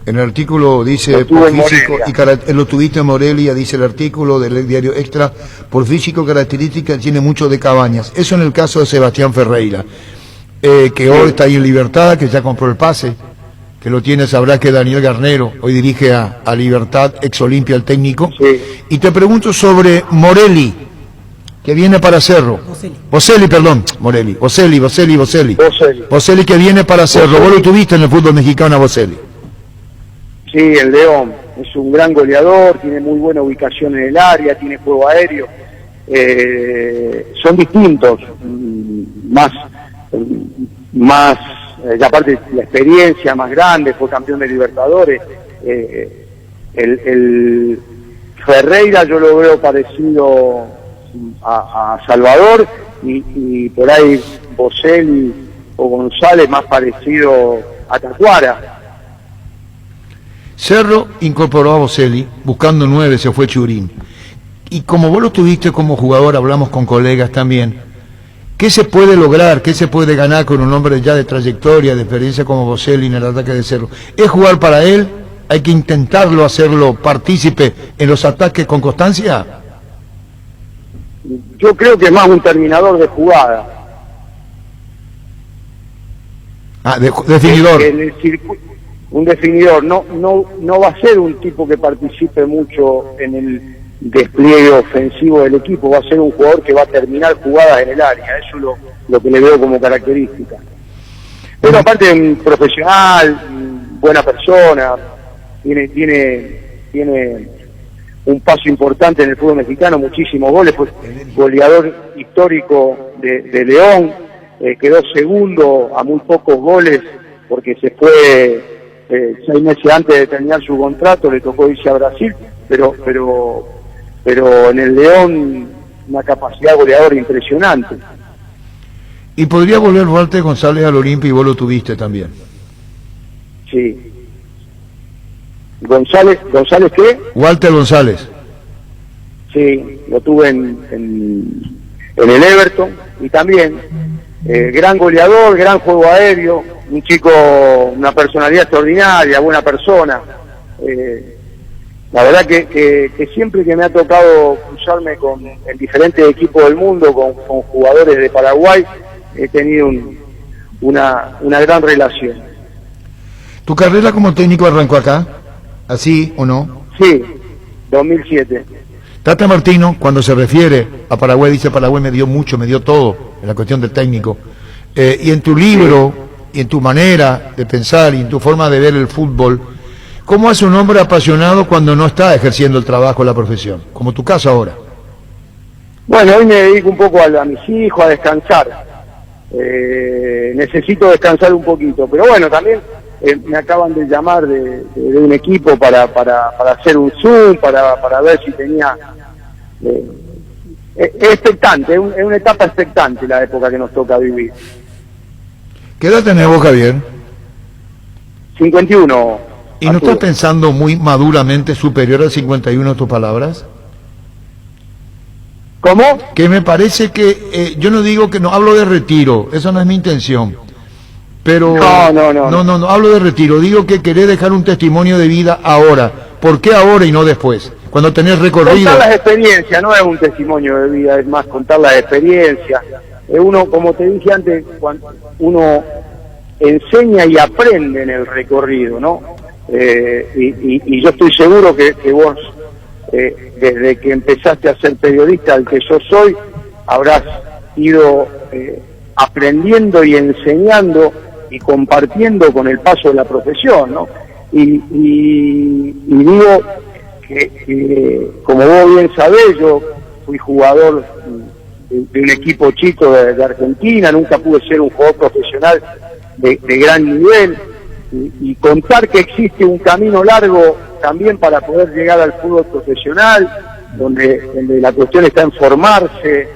En el artículo dice, por físico y lo tuviste en Morelia, dice el artículo del diario Extra, por físico característica tiene mucho de Cabañas. Eso en el caso de Sebastián Ferreira, que hoy está ahí en Libertad, que ya compró el pase, que lo tiene, sabrás que Daniel Garnero hoy dirige a Libertad, ex Olimpia, el técnico. Sí. Y te pregunto sobre Morelli, que viene para Cerro. Boselli, perdón, Morelli. Boselli, que viene para Cerro. Vos lo tuviste en el fútbol mexicano a Boselli. Sí, el León es un gran goleador, tiene muy buena ubicación en el área, tiene juego aéreo. Son distintos, más y aparte la experiencia más grande, fue campeón de Libertadores. El Ferreira yo lo veo parecido a Salvador, y por ahí Boselli o González más parecido a Tacuara. Cerro incorporó a Boselli, buscando 9 se fue Churín. Y como vos lo tuviste como jugador, hablamos con colegas también, ¿qué se puede lograr, qué se puede ganar con un hombre ya de trayectoria, de experiencia como Boselli en el ataque de Cerro? ¿Es jugar para él? ¿Hay que intentarlo, hacerlo partícipe en los ataques con constancia? Yo creo que es más un terminador de jugada. Definidor. En el circuito, un definidor, no va a ser un tipo que participe mucho en el despliegue ofensivo del equipo, va a ser un jugador que va a terminar jugadas en el área. Eso es lo que le veo como característica. Pero aparte un profesional, buena persona, tiene un paso importante en el fútbol mexicano, muchísimos goles, fue goleador histórico de León, quedó segundo a muy pocos goles porque se fue 6 meses antes de terminar su contrato, le tocó irse a Brasil, pero en el León una capacidad goleadora impresionante. Y podría volver Walter González al Olimpia, y vos lo tuviste también. Sí. ¿González qué? Walter González. Sí, lo tuve en el Everton, y también gran goleador, gran juego aéreo, un chico, una personalidad extraordinaria, buena persona. La verdad que siempre que me ha tocado cruzarme en diferentes equipos del mundo, con jugadores de Paraguay, he tenido una gran relación. ¿Tu carrera como técnico arrancó acá? ¿Así o no? Sí, 2007. Tata Martino, cuando se refiere a Paraguay, dice: Paraguay me dio mucho, me dio todo en la cuestión del técnico. Y en tu libro, y en tu manera de pensar, y en tu forma de ver el fútbol, ¿cómo hace un hombre apasionado cuando no está ejerciendo el trabajo, la profesión? Como tu caso ahora. Bueno, hoy me dedico un poco a mis hijos, a descansar. Necesito descansar un poquito, pero bueno, también me acaban de llamar de un equipo para hacer un Zoom, para ver si tenía... es expectante, es una etapa expectante la época que nos toca vivir. ¿Qué edad tenés vos, Javier? 51. ¿Y no estás pensando muy maduramente superior a 51 tus palabras? ¿Cómo? Que me parece que, yo no digo que no hablo de retiro, esa no es mi intención. Pero no, hablo de retiro, digo que querés dejar un testimonio de vida ahora. ¿Por qué ahora y no después? Cuando tenés recorrido. Contar las experiencias, no es un testimonio de vida, es más contar las experiencias. Uno, como te dije antes, cuando uno enseña y aprende en el recorrido, ¿no? Y yo estoy seguro que vos, desde que empezaste a ser periodista al que yo soy, habrás ido aprendiendo y enseñando y compartiendo con el paso de la profesión, ¿no? Y digo que, como vos bien sabés, yo fui jugador de un equipo chico de Argentina, nunca pude ser un jugador profesional de gran nivel, y contar que existe un camino largo también para poder llegar al fútbol profesional, donde la cuestión está en formarse,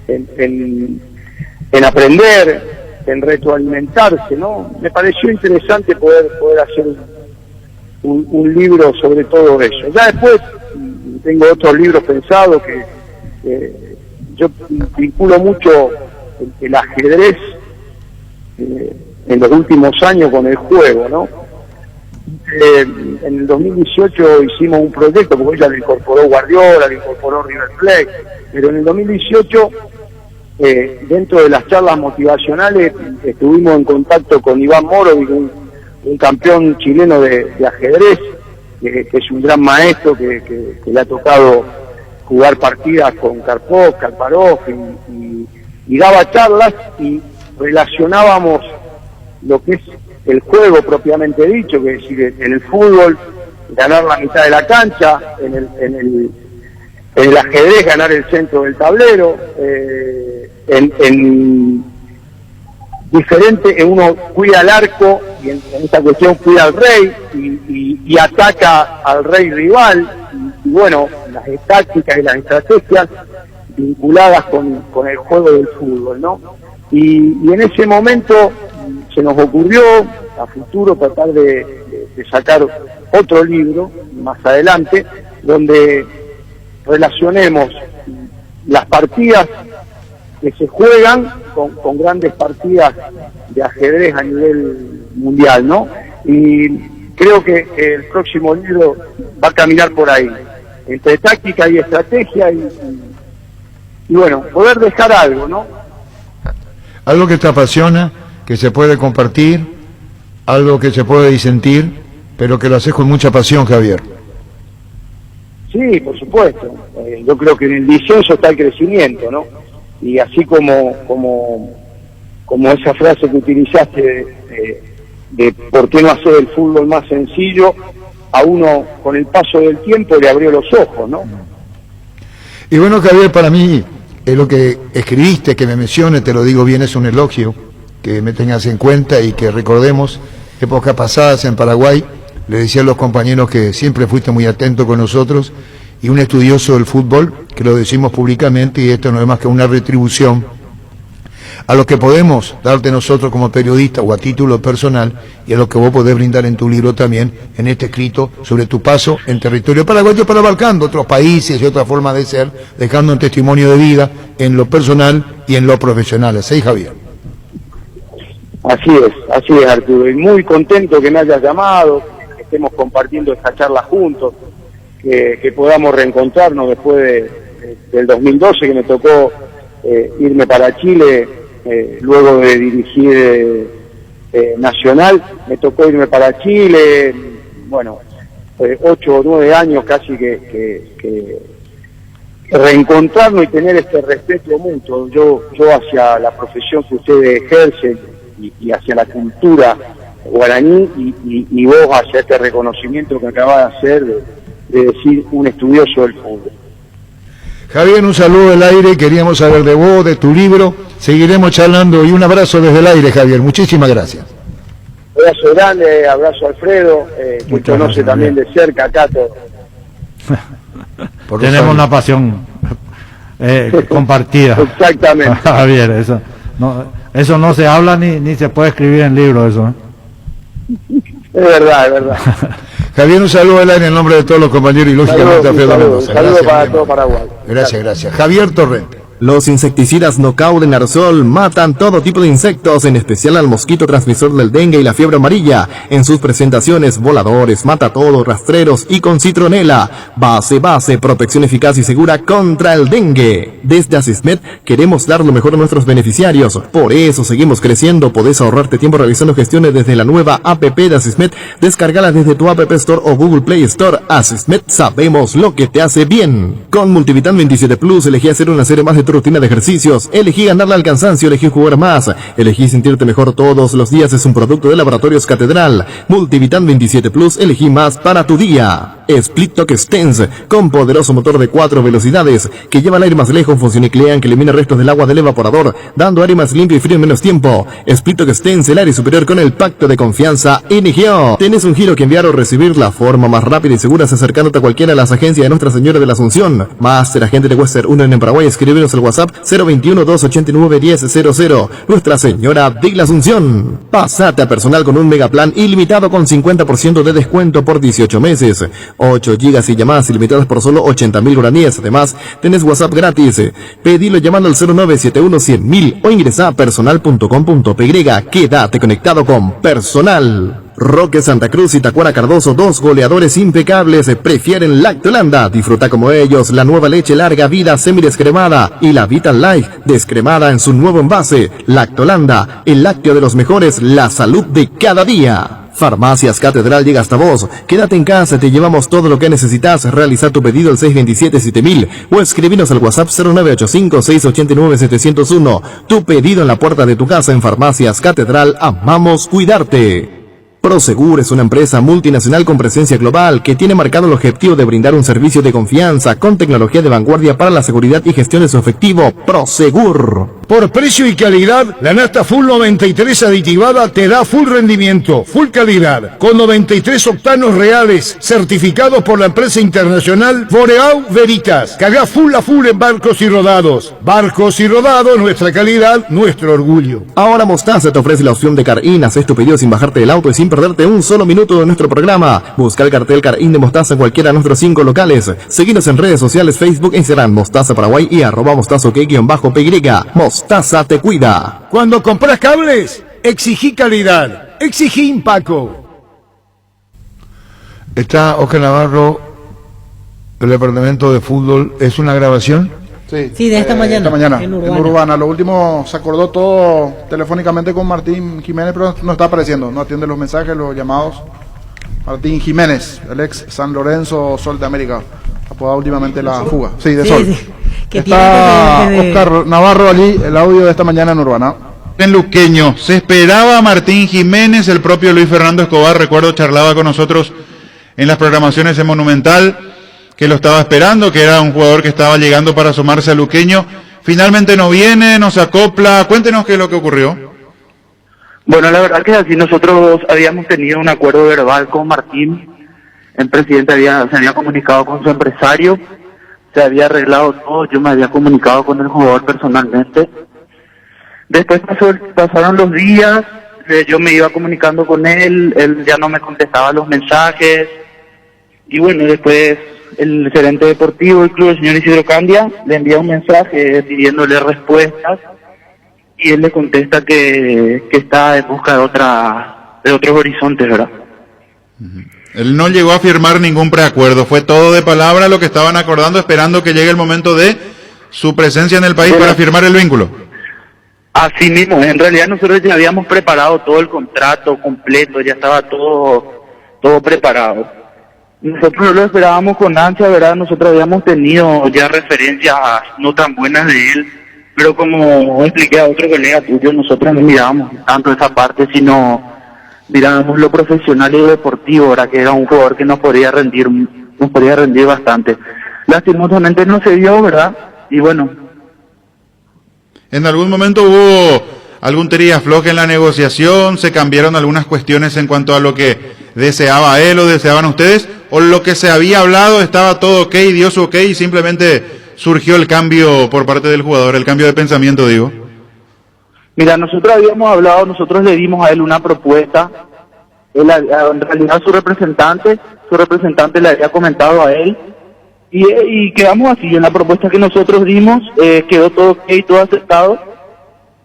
en aprender, en retroalimentarse, ¿no? Me pareció interesante poder hacer un libro sobre todo eso. Ya después tengo otros libros pensados que yo vinculo mucho el ajedrez en los últimos años con el juego, ¿no? En el 2018 hicimos un proyecto, porque ya lo incorporó Guardiola, lo incorporó River Plate, pero en el 2018, dentro de las charlas motivacionales, estuvimos en contacto con Iván Morovic, un campeón chileno de ajedrez, que es un gran maestro, que le ha tocado jugar partidas con Karpov, Kasparov, y daba charlas y relacionábamos lo que es el juego propiamente dicho, que es decir, en el fútbol ganar la mitad de la cancha, en el ajedrez ganar el centro del tablero, en diferente, uno cuida al arco y en esta cuestión cuida al rey y ataca al rey rival, y bueno, las tácticas y las estrategias vinculadas con el juego del fútbol, ¿no? Y en ese momento se nos ocurrió a futuro tratar de sacar otro libro más adelante donde relacionemos las partidas que se juegan con grandes partidas de ajedrez a nivel mundial, ¿no? Y creo que el próximo libro va a caminar por ahí, entre táctica y estrategia y bueno, poder dejar algo, ¿no? Algo que te apasiona, que se puede compartir, algo que se puede disentir, pero que lo haces con mucha pasión, Javier. Sí, por supuesto. Yo creo que en el disenso está el crecimiento, ¿no? Y así como esa frase que utilizaste de por qué no hacer el fútbol más sencillo, a uno con el paso del tiempo le abrió los ojos, ¿no? Y bueno, Javier, para mí es lo que escribiste, que me menciones, te lo digo bien, es un elogio, que me tengas en cuenta y que recordemos épocas pasadas en Paraguay. Le decía a los compañeros que siempre fuiste muy atento con nosotros y un estudioso del fútbol, que lo decimos públicamente, y esto no es más que una retribución a lo que podemos darte nosotros como periodistas o a título personal, y a lo que vos podés brindar en tu libro también, en este escrito sobre tu paso en territorio paraguayo, pero abarcando otros países y otra forma de ser, dejando un testimonio de vida en lo personal y en lo profesional. ¿Sí, Javier? Así es, Arturo, y muy contento que me hayas llamado, que estemos compartiendo esta charla juntos, que podamos reencontrarnos después del 2012, que me tocó irme para Chile, luego de dirigir Nacional, me tocó irme para Chile, bueno, 8 o 9 años casi que reencontrarnos y tener este respeto mutuo, yo hacia la profesión que ustedes ejercen y hacia la cultura guaraní y vos hacia este reconocimiento que acabas de hacer de decir un estudioso del fútbol. Javier, un saludo del aire, queríamos saber de vos, de tu libro, seguiremos charlando y un abrazo desde el aire, Javier, muchísimas gracias. Abrazo grande, abrazo a Alfredo, que conoce también de cerca a Cato. Tenemos una pasión compartida. Exactamente. Javier, eso no se habla ni se puede escribir en libros, eso. Es verdad, es verdad. Javier, un saludo al aire en nombre de todos los compañeros y lógicamente a Alfredo Mendoza. Un saludo para todo Paraguay. Gracias. Javier Torrente. Los insecticidas Knockout en aerosol matan todo tipo de insectos, en especial al mosquito transmisor del dengue y la fiebre amarilla, en sus presentaciones voladores, matatodos, rastreros y con citronela. Base, protección eficaz y segura contra el dengue. Desde Asismet queremos dar lo mejor a nuestros beneficiarios, por eso seguimos creciendo. Podés ahorrarte tiempo realizando gestiones desde la nueva app de Asismet. Descárgala desde tu App Store o Google Play Store. Asismet, sabemos lo que te hace bien. Con Multivitan 27 Plus elegí hacer una serie más de tu rutina de ejercicios, elegí ganarle al cansancio, elegí jugar más, elegí sentirte mejor todos los días. Es un producto de Laboratorios Catedral. Multivitan 27 Plus, elegí más para tu día. Split Toque Stens, con poderoso motor de 4 velocidades, que lleva el aire más lejos, función nuclear que elimina restos del agua del evaporador, dando aire más limpio y frío en menos tiempo. Split Toque Stens, el aire superior con el pacto de confianza NGO. Tenés un giro que enviar o recibir, la forma más rápida y segura es acercándote a cualquiera de las agencias de Nuestra Señora de la Asunción. Máster agente de Western Union en Paraguay, escribiros al WhatsApp 021-289-1000. Nuestra Señora de la Asunción. Pasate a personal con un megaplan ilimitado con 50% de descuento por 18 meses. 8 gigas y llamadas ilimitadas por solo 80.000 guaraníes. Además, tenés WhatsApp gratis. Pedilo llamando al 0971-100.000 o ingresa a personal.com.py. Quédate conectado con Personal. Roque Santa Cruz y Tacuara Cardoso, 2 goleadores impecables, prefieren Lactolanda. Disfruta como ellos la nueva leche larga vida semidescremada y la Vital Life descremada en su nuevo envase. Lactolanda, el lácteo de los mejores, la salud de cada día. Farmacias Catedral llega hasta vos. Quédate en casa, te llevamos todo lo que necesitas. Realiza tu pedido al 627-7000 o escribinos al WhatsApp 0985-689-701. Tu pedido en la puerta de tu casa. En Farmacias Catedral, amamos cuidarte. Prosegur es una empresa multinacional con presencia global que tiene marcado el objetivo de brindar un servicio de confianza con tecnología de vanguardia para la seguridad y gestión de su efectivo. Prosegur. Por precio y calidad, la nafta Full 93 aditivada te da full rendimiento, full calidad, con 93 octanos reales, certificados por la empresa internacional Boreal Veritas. Carga full a full en barcos y rodados. Barcos y rodados, nuestra calidad, nuestro orgullo. Ahora Mostaza te ofrece la opción de Car-In. Haz tu pedido sin bajarte del auto y sin perderte un solo minuto de nuestro programa. Busca el cartel Car-In de Mostaza en cualquiera de nuestros 5 locales. Seguinos en redes sociales, Facebook, Instagram, Mostaza Paraguay y @mostazo_py. Mostaza te cuida. Cuando compras cables, exigí calidad, exigí Impaco. Está Oscar Navarro, el departamento de fútbol. ¿Es una grabación? Sí, de esta mañana. Esta mañana, en en Urbana. Lo último se acordó todo telefónicamente con Martín Jiménez, pero no está apareciendo, no atiende los mensajes, los llamados. Martín Jiménez, el ex San Lorenzo Sol de América, apodado últimamente La Fuga. Sí, de Sol. Sí. Está Oscar Navarro allí, el audio de esta mañana en Urbana. En Luqueño, se esperaba a Martín Jiménez, el propio Luis Fernando Escobar, recuerdo, charlaba con nosotros en las programaciones en Monumental, que lo estaba esperando, que era un jugador que estaba llegando para sumarse a Luqueño. Finalmente no viene, no se acopla. Cuéntenos qué es lo que ocurrió. Bueno, la verdad que así nosotros habíamos tenido un acuerdo verbal con Martín. El presidente se había comunicado con su empresario, se había arreglado todo, yo me había comunicado con el jugador personalmente. Después pasaron los días, yo me iba comunicando con él ya no me contestaba los mensajes. Y bueno, después el gerente deportivo del club, el señor Isidro Candia, le envía un mensaje pidiéndole respuestas y él le contesta que está en busca de otros horizontes, ¿verdad? Él no llegó a firmar ningún preacuerdo, fue todo de palabra lo que estaban acordando, esperando que llegue el momento de su presencia en el país para firmar el vínculo. Así mismo, en realidad nosotros ya habíamos preparado todo el contrato completo, ya estaba todo preparado. Nosotros lo esperábamos con ansia, ¿verdad? Nosotros habíamos tenido ya referencias no tan buenas de él, pero como expliqué a otro colega tuyo, nosotros no mirábamos tanto esa parte, sino mirábamos lo profesional y lo deportivo, ¿verdad? Que era un jugador que nos podría rendir bastante. Lastimosamente no se dio, ¿verdad? Y bueno. ¿En algún momento hubo algún tira afloje en la negociación, se cambiaron algunas cuestiones en cuanto a lo que deseaba él o deseaban ustedes, o lo que se había hablado estaba todo ok, dio su ok y simplemente surgió el cambio por parte del jugador, el cambio de pensamiento, digo. Mira, nosotros habíamos hablado, nosotros le dimos a él una propuesta, él, en realidad su representante le había comentado a él, y quedamos así, en la propuesta que nosotros dimos, quedó todo ok, todo aceptado,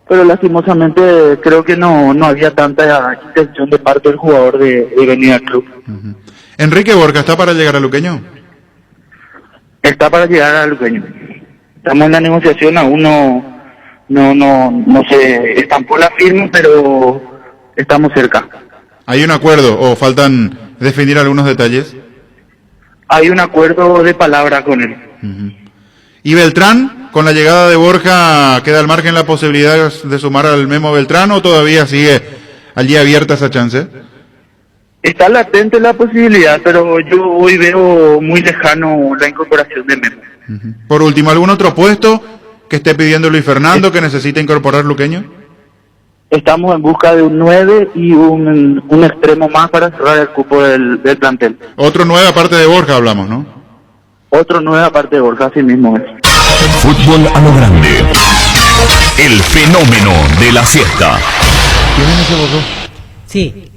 pero lastimosamente creo que no había tanta intención de parte del jugador de venir al club. Uh-huh. Enrique Borja, ¿está para llegar a Luqueño? Está para llegar a Luqueño. Estamos en la negociación, aún no se estampó la firma, pero estamos cerca. ¿Hay un acuerdo o faltan definir algunos detalles? Hay un acuerdo de palabra con él. Uh-huh. ¿Y Beltrán? ¿Con la llegada de Borja queda al margen la posibilidad de sumar al Memo Beltrán o todavía sigue allí abierta esa chance? Está latente la posibilidad, pero yo hoy veo muy lejano la incorporación de Memo. Uh-huh. Por último, ¿algún otro puesto que esté pidiendo Luis Fernando que necesite incorporar Luqueño? Estamos en busca de un 9 y un extremo más para cerrar el cupo del plantel. Otro 9 aparte de Borja hablamos, ¿no? Otro 9 aparte de Borja, así mismo es. Fútbol a lo grande. El fenómeno de la siesta. ¿Quién se borró? Sí.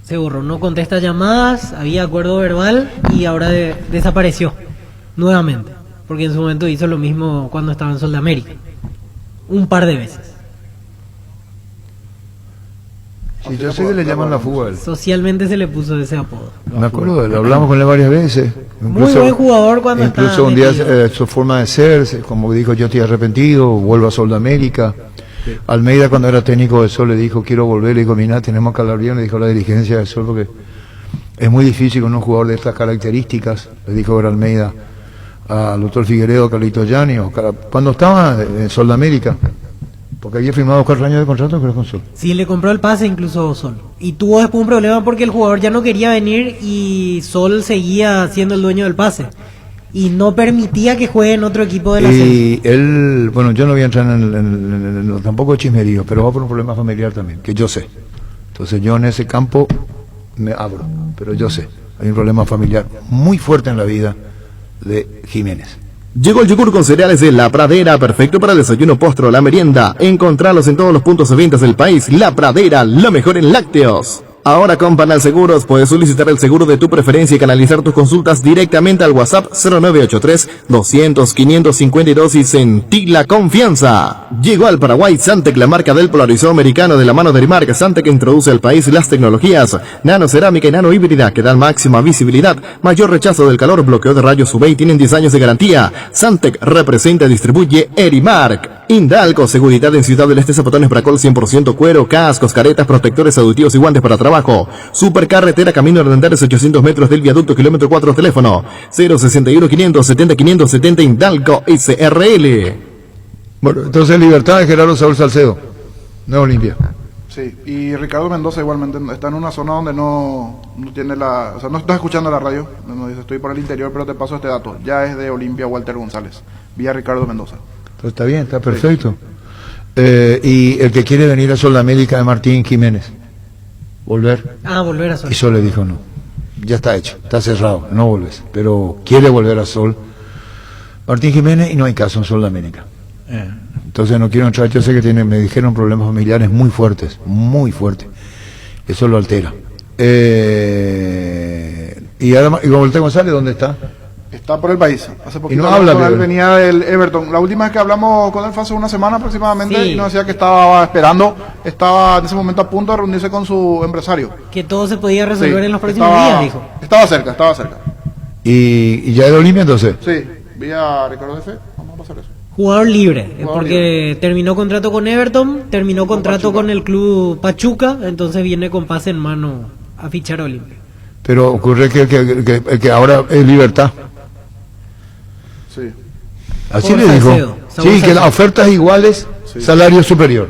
Se borró, no contesta llamadas, había acuerdo verbal y ahora desapareció nuevamente. Porque en su momento hizo lo mismo cuando estaba en Sudamérica. Un par de veces. Sí, yo sé que le llaman la fuga a él. Socialmente se le puso ese apodo. Me acuerdo, lo hablamos con él varias veces. Muy buen jugador cuando estaba. Incluso un día su forma de ser, como dijo, yo estoy arrepentido, vuelvo a Sudamérica. Sí. Almeida, cuando era técnico de Sol, le dijo, quiero volver. Le dijo, mira, tenemos que hablar bien. Le dijo la dirigencia de Sol, porque es muy difícil con un jugador de estas características. Le dijo Almeida al doctor Figueredo, Carlito Gianni, cuando estaba en Sudamérica. Porque había firmado 4 años de contrato, creo, con Sol. Sí, le compró el pase incluso Sol. Y tuvo después un problema porque el jugador ya no quería venir y Sol seguía siendo el dueño del pase. Y no permitía que juegue en otro equipo de la serie. Y él, bueno, yo no voy a entrar en tampoco chismerío, pero va por un problema familiar también, que yo sé. Entonces yo en ese campo me abro, pero yo sé, hay un problema familiar muy fuerte en la vida de Jiménez. Llegó el yogur con cereales de La Pradera, perfecto para el desayuno, postre o la merienda. Encontralos en todos los puntos de ventas del país. La Pradera, lo mejor en lácteos. Ahora con Panal Seguros puedes solicitar el seguro de tu preferencia y canalizar tus consultas directamente al WhatsApp 0983-200-552 y sentí la confianza. Llegó al Paraguay Santec, la marca del polarizador americano de la mano de Rimark. Santec introduce al país las tecnologías nanocerámica y nanohíbrida que dan máxima visibilidad, mayor rechazo del calor, bloqueo de rayos UV y tienen 10 años de garantía. Santec representa y distribuye Erimark. Indalco, seguridad en Ciudad del Este, zapatones Bracol 100% cuero, cascos, caretas, protectores auditivos y guantes para trabajo. Supercarretera Camino Hernández, 800 metros del viaducto, kilómetro 4, teléfono 061 570 570 Indalco SRL. Bueno, entonces Libertad de Gerardo Saúl Salcedo, Nueva Olimpia. Sí, y Ricardo Mendoza igualmente está en una zona donde no tiene o sea, no estás escuchando la radio, no dice estoy por el interior, pero te paso este dato, ya es de Olimpia Walter González, vía Ricardo Mendoza. Entonces está bien, está perfecto. Sí. Y el que quiere venir a Sudamérica de Martín Jiménez, volver. Volver a Sol. Y Sol le dijo no, ya está hecho, está cerrado, no vuelves, pero quiere volver a Sol. Martín Jiménez y no hay caso en Sudamérica. Entonces no quiero entrar, yo sé que me dijeron problemas familiares muy fuertes, eso lo altera. Y además, ¿y Walter González dónde está? Está por el país. Hace poquito y no habla con él, venía del Everton. La última vez que hablamos con él fue hace una semana aproximadamente, sí. Y nos decía que estaba esperando, estaba en ese momento a punto de reunirse con su empresario. Que todo se podía resolver en los próximos días, dijo. Estaba cerca. ¿Y ya de Olimpia entonces? Sí, vía Ricardo F. Vamos a pasar eso. Jugador libre, porque terminó contrato con Everton, terminó contrato con el club Pachuca, entonces viene con pase en mano a fichar a Olimpia. Pero ocurre que ahora es Libertad. Sí. Así le dijo. Sí, que las ofertas iguales, sí. Salario superior.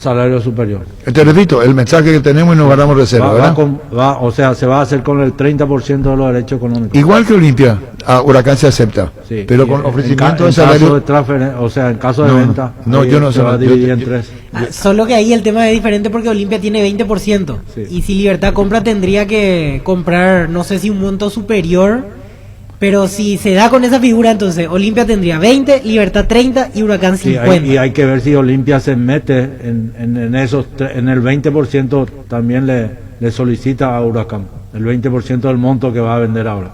salario superior. Te repito, el mensaje que tenemos y nos guardamos reserva, ¿verdad? O sea, se va a hacer con el 30% de los derechos económicos. Igual que Olimpia, a Huracán se acepta, Sí. pero con En ofrecimiento de caso salario. o sea, en caso de venta, no, yo no se sé, va a yo- dividir yo- en tres. Solo que ahí el tema es diferente porque Olimpia tiene 20%. Sí. Y si Libertad compra, tendría que comprar, no sé si un monto superior. Pero si se da con esa figura, entonces Olimpia tendría 20, Libertad 30 y Huracán Sí, 50. y hay que ver si Olimpia se mete en esos en el 20%, también le solicita a Huracán el 20% del monto que va a vender ahora.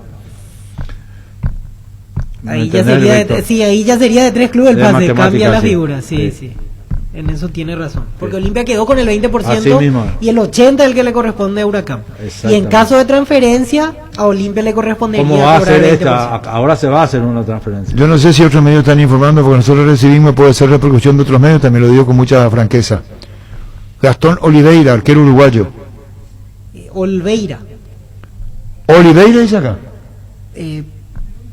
Ahí ya ¿Entendés, sería Víctor? sí, ahí ya sería de 3 clubes el De pase, matemática, cambia la sí. figura, sí, Sí. sí. En eso tiene razón. Porque Olimpia quedó con el 20% Así mismo. y el 80% es el que le corresponde a Huracán. Y en Exactamente. caso de transferencia, a Olimpia le correspondería ¿Cómo va a cobrar ser el esta? 20%. Ahora se va a hacer una transferencia. Yo no sé si otros medios están informando, porque nosotros recibimos, puede ser repercusión de otros medios, también lo digo con mucha franqueza. Gastón Oliveira, arquero uruguayo. Olveira. Oliveira dice acá.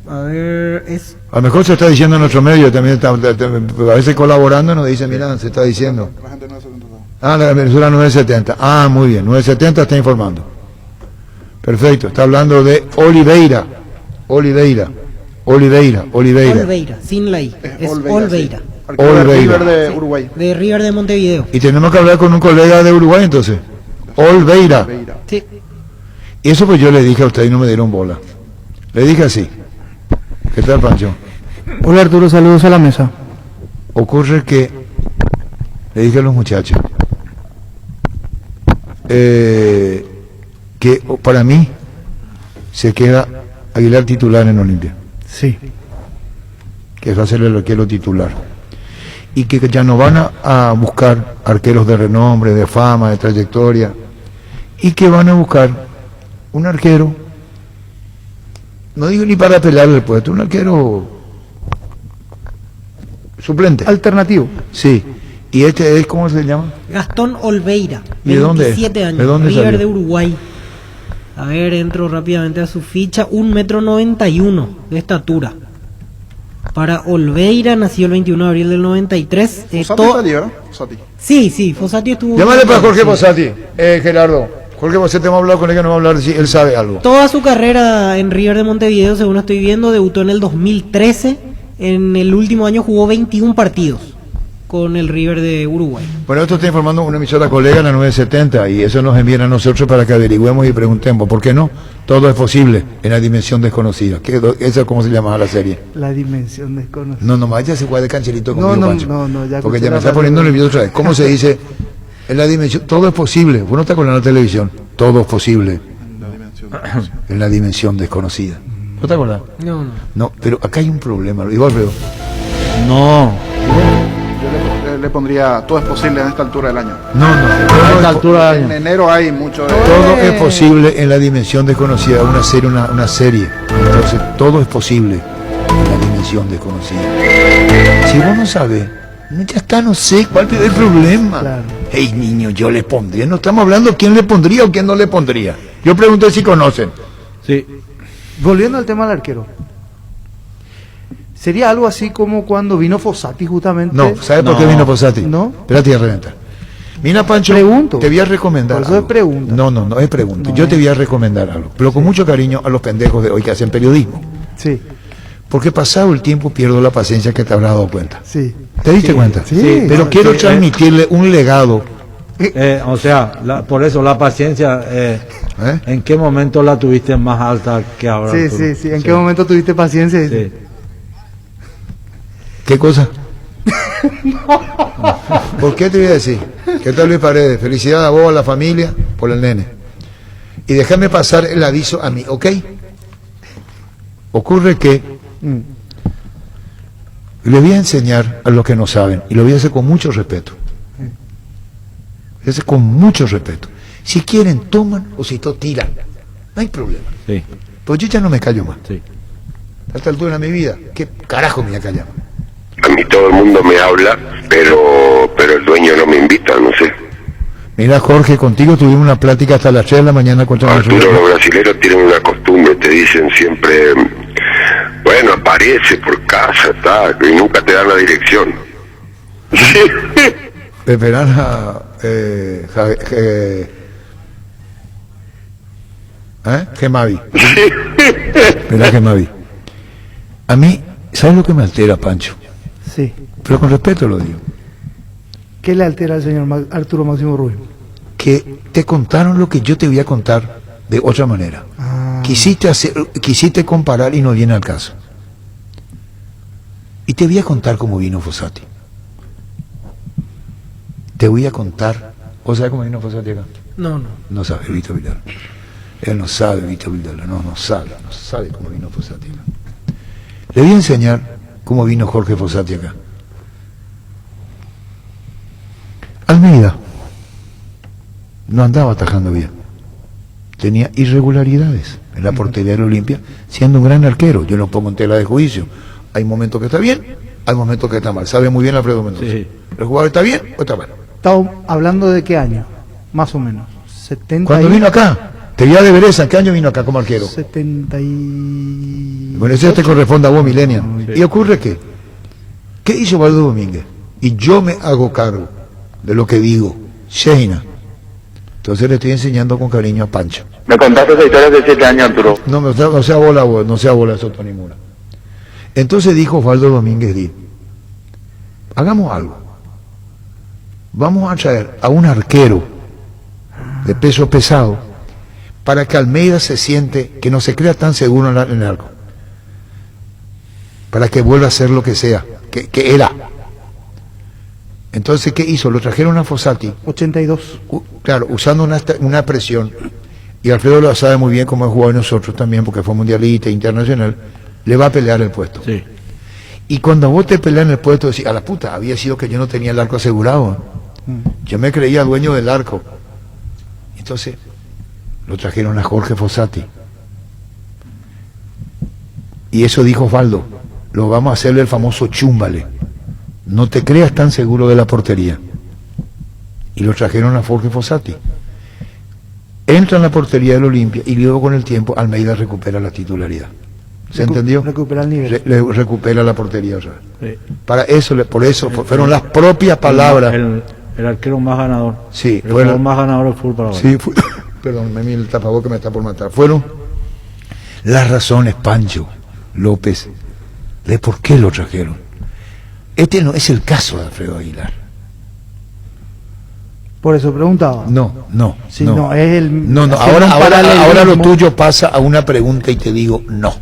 A ver, es A lo mejor se está diciendo en nuestro medio, también está, a veces colaborando nos dice, mira, se está diciendo. La Venezuela 970. Ah, muy bien, 970 está informando. Perfecto, está hablando de Oliveira, sin la I. Es Olveira, Olveira. sí. Arquero de Olveira. River de Uruguay. De River de Montevideo. Y tenemos que hablar con un colega de Uruguay entonces. Olveira. Sí. Y eso pues yo le dije a usted y no me dieron bola. Le dije así. ¿Qué tal, Pancho? Hola Arturo, saludos a la mesa. Ocurre que le dije a los muchachos que para mí se queda Aguilar titular en Olimpia, Sí. que va a ser el arquero titular, y que ya no van a buscar arqueros de renombre, de fama, de trayectoria, y que van a buscar un arquero, no digo ni para pelear el puesto, un arquero suplente. Alternativo. Sí. ¿Y este es cómo se llama? Gastón Olveira, ¿Y de dónde es? 27 años, ¿De dónde River salió? de Uruguay. A ver, entro rápidamente a su ficha, 1,91 m de estatura. Para Olveira, nació el 21 de abril del 93. Fossati está allí, ¿verdad? Fossati. Sí, Fossati estuvo... Llámale para Jorge Sí. Fossati, Gerardo. Jorge Fossati, hemos hablado con él, que no va a hablar si él sabe algo. Toda su carrera en River de Montevideo, según estoy viendo, debutó en el 2013. En el último año jugó 21 partidos con el River de Uruguay. Bueno, esto está informando una emisora colega, la 970, y eso nos envían a nosotros para que averigüemos y preguntemos. ¿Por qué no? Todo es posible en la dimensión desconocida. ¿Eso cómo se llama la serie? La dimensión desconocida. No, nomás ya se juega de cancherito conmigo, No, Pancho. ya Porque escuché ya me la está radio. poniendo nervioso otra vez. ¿Cómo se dice? En la dimensión, todo es posible. Vos no estás con la televisión. Todo es posible en la dimensión desconocida. ¿No te acuerdas? No. No, pero acá hay un problema. Igual veo. No. Yo le pondría todo es posible en esta altura del año. No. A esta altura del En año. enero hay mucho de... Todo es posible en la dimensión desconocida. Una serie. Entonces, todo es posible en la dimensión desconocida. Si vos no sabes, ya está, no sé cuál es el problema. Claro. Hey, niño, yo le pondría. No estamos hablando quién le pondría o quién no le pondría. Yo pregunto si conocen. Sí. Volviendo al tema del arquero. Sería algo así como cuando vino Fossati justamente. No, ¿sabe por qué No. vino Fossati? ¿No? Espérate a reventar. Mira, Pancho, Pregunto. te voy a recomendar Por eso algo. es pregunta. No es pregunta. No. Yo te voy a recomendar algo, pero con mucho cariño a los pendejos de hoy que hacen periodismo. Sí, Porque pasado el tiempo pierdo la paciencia, que te habrás dado cuenta. sí. ¿Te diste cuenta? Sí. Pero Sí, quiero sí, transmitirle un legado. O sea, por eso la paciencia, ¿en qué momento la tuviste más alta que ahora? Sí, Arturo? sí. ¿En qué momento tuviste paciencia? Sí. ¿Qué cosa? ¿Por qué te voy a decir? ¿Qué tal, Luis Paredes? Felicidades a vos, a la familia, por el nene. Y déjame pasar el aviso a mí, ¿ok? Ocurre que le voy a enseñar a los que no saben, y lo voy a hacer con mucho respeto. Es con mucho respeto. Si quieren, toman, o si no, tiran. No hay problema. Sí. Pues yo ya no me callo más. Sí. A esta altura de mi vida, ¿qué carajo me voy a callar? A mí todo el mundo me habla, pero el dueño no me invita, no sé. Mira, Jorge, contigo tuvimos una plática hasta las 3 de la mañana. Arturo, los brasileños tienen una costumbre, te dicen siempre, bueno, aparece por casa, está, y nunca te dan la dirección. Esperanza Gemavi. Esperanza Gemavi. A mí, ¿sabes lo que me altera, Pancho? Sí. Pero con respeto lo digo. ¿Qué le altera al señor Arturo Máximo Rubio? Que te contaron lo que yo te voy a contar de otra manera. Quisiste comparar y no viene al caso. Y te voy a contar cómo vino Fossati. Te voy a contar. ¿Vos sabés cómo vino Fossati acá? No. No sabe Vito Vidal. Él no sabe Vito Vidal. No sabe cómo vino Fossati acá. Le voy a enseñar cómo vino Jorge Fossati acá. Almeida no andaba atajando bien. Tenía irregularidades en la portería de la Olimpia, siendo un gran arquero. Yo lo pongo en tela de juicio. Hay momentos que está bien, hay momentos que está mal. Sabe muy bien Alfredo Mendoza. Sí. ¿El jugador está bien o está mal? Estamos hablando de qué año, más o menos. 70. ¿Cuándo vino acá? Te voy a deber esa. ¿Qué año vino acá como arquero? 70 y... Bueno, eso te corresponde a vos, Milenia. Sí. ¿Y ocurre qué? ¿Qué hizo Valdo Domínguez? Y yo me hago cargo de lo que digo. Sheina. Entonces le estoy enseñando con cariño a Pancho. Me contaste esa historia de 7 años, Arturo. No sea bola eso, Tony Mura. Entonces dijo Osvaldo Domínguez Díaz, hagamos algo. Vamos a traer a un arquero de peso pesado para que Almeida se siente, que no se crea tan seguro en el arco. Para que vuelva a ser lo que sea, que era. Entonces, ¿qué hizo? Lo trajeron a Fossati. 82. Claro, usando una presión. Y Alfredo lo sabe muy bien como ha jugado nosotros también, porque fue mundialista internacional. Le va a pelear el puesto. Sí. Y cuando vos te peleas en el puesto, decís, a la puta, había sido que yo no tenía el arco asegurado. Yo me creía dueño del arco. Entonces, lo trajeron a Jorge Fossati. Y eso dijo Osvaldo, lo vamos a hacerle el famoso chúmbale. No te creas tan seguro de la portería. Y lo trajeron a Jorge Fossati. Entra en la portería del Olimpia y luego con el tiempo Almeida recupera la titularidad. ¿Se entendió? Recupera el nivel. Recupera la portería otra vez. Sí. Para eso, por eso fueron las propias palabras. El arquero más ganador. Sí, el jugador más ganador del fútbol ahora. Sí, perdón, me mira el tapabocas que me está por matar. Fueron las razones, Pancho López, de por qué lo trajeron. Este no es el caso de Alfredo Aguilar. Por eso preguntaba. No. Sí, no, es el... No, ahora lo tuyo pasa a una pregunta y te digo no.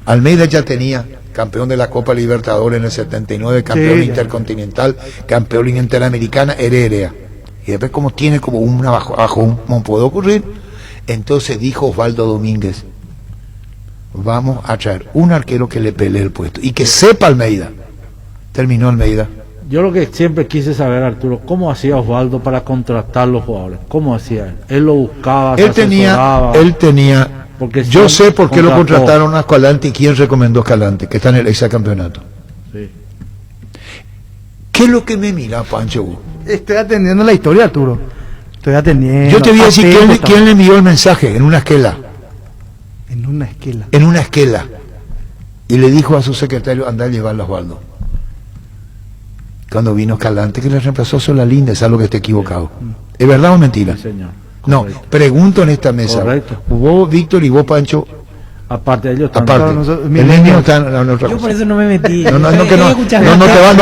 Almeida ya tenía campeón de la Copa Libertadores en el 79, campeón intercontinental, campeón interamericana, heredera. Y después como tiene como una bajón, como puede ocurrir, entonces dijo Osvaldo Domínguez, vamos a traer un arquero que le pelee el puesto y que sepa Almeida. Terminó Almeida. Yo lo que siempre quise saber, Arturo, ¿cómo hacía Osvaldo para contratar los jugadores? ¿Cómo hacía él? Él lo buscaba, él tenía yo sé por qué lo contrataron a Escalante y quién recomendó a Escalante, que está en el exacampeonato. Sí. ¿Qué es lo que me mira, Pancho? Estoy atendiendo la historia, Arturo. Estoy atendiendo. Yo te voy a decir quién le envió el mensaje en una esquela. En una esquela. En una esquela. Y le dijo a su secretario, anda a llevarlo a Osvaldo. Cuando vino Escalante, que le reemplazó Solalinde, es algo que está equivocado. ¿Es verdad o mentira? Sí, señor. No, pregunto en esta mesa. Correcto. Vos, Víctor, y vos, Pancho. Aparte de ellos también. El niño está en otra cosa. Yo por eso no me metí. No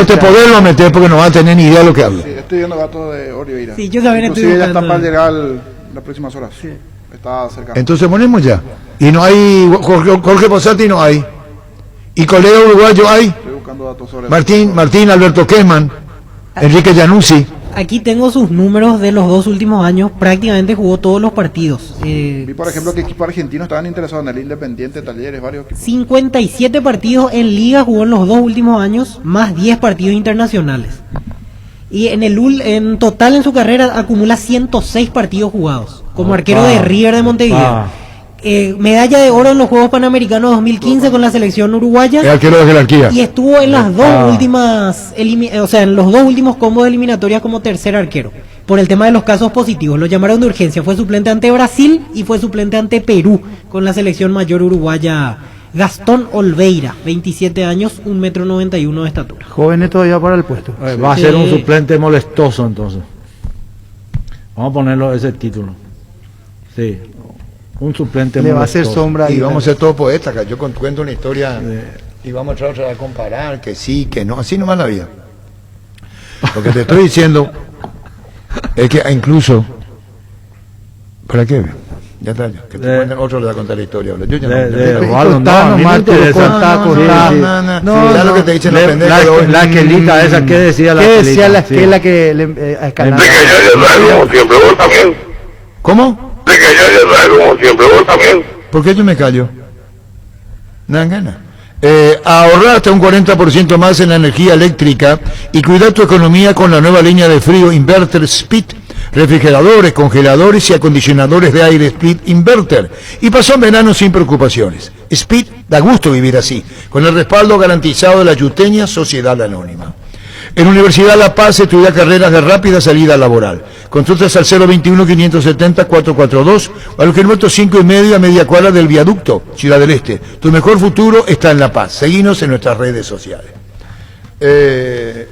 te podés meter porque no vas a tener ni idea de lo que hablo. Sí, estoy viendo datos de Orioira. Sí, yo también estoy viendo. Ya está para llegar las próximas horas. Sí. Está cerca. Entonces ponemos ya. Y no hay Jorge Fossati, no hay. Y colega uruguayo hay. Estoy buscando datos sobre Martín Alberto Kessman, Enrique Januzzi. Aquí tengo sus números de los 2 últimos años, prácticamente jugó todos los partidos. Vi, por ejemplo, que equipos argentinos estaban interesados en el Independiente, Talleres, varios equipos. 57 partidos en Liga jugó en los 2 últimos años, más 10 partidos internacionales. Y en total en su carrera acumula 106 partidos jugados, como arquero de River de Montevideo. Medalla de oro en los Juegos Panamericanos 2015 con la selección uruguaya. Arquero de jerarquía. Y estuvo en las dos últimas, en los 2 últimos combos de eliminatorias como tercer arquero. Por el tema de los casos positivos, lo llamaron de urgencia. Fue suplente ante Brasil y fue suplente ante Perú con la selección mayor uruguaya Gastón Olveira, 27 años, 1,91 m de estatura. Jóvenes todavía para el puesto. Va a ser un suplente molestoso entonces. Vamos a ponerlo ese título. Sí, un suplente Le molestoso. va a hacer sombra. Y vamos a ser todos poetas, que yo cuento una historia y vamos a tratar otra vez a comparar, que sí, que no, así nomás la vida. Lo que te estoy diciendo es que incluso, ¿para qué? Ya está, que te cuenten, otro le va a contar la historia. Yo ya no, lo que te dicen los pendejos. La esquelita esa, ¿qué decía la esquelita? ¿Qué decía la esquela que a Escalante? Como siempre, vos también. ¿Cómo? De que ya como siempre, vos también. ¿Por qué yo me callo? Dan ganas. Ahorrar hasta un 40% más en la energía eléctrica y cuidar tu economía con la nueva línea de frío Inverter Speed, refrigeradores, congeladores y acondicionadores de aire Speed Inverter. Y pasó en verano sin preocupaciones. Speed da gusto vivir así, con el respaldo garantizado de la Yuteña Sociedad Anónima. En Universidad La Paz estudia carreras de rápida salida laboral. Consultas al 021-570-442 o al kilómetro 5,5 a media cuadra del viaducto, Ciudad del Este. Tu mejor futuro está en La Paz. Seguinos en nuestras redes sociales.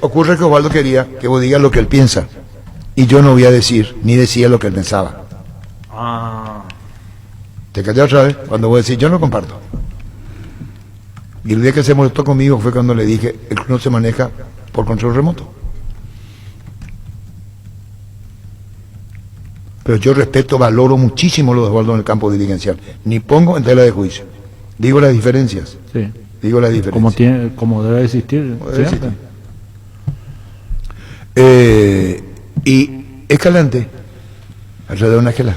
Ocurre que Osvaldo quería que vos digas lo que él piensa. Y yo no voy a decir, ni decía lo que él pensaba. Te callé otra vez cuando voy a decir, yo no comparto. Y el día que se molestó conmigo fue cuando le dije, el club no se maneja por control remoto. Pero yo respeto, valoro muchísimo lo de Osvaldo en el campo dirigencial. Ni pongo en tela de juicio. Digo las diferencias. Sí. Digo las diferencias. Como debe existir. Y Escalante, alrededor de una esquela.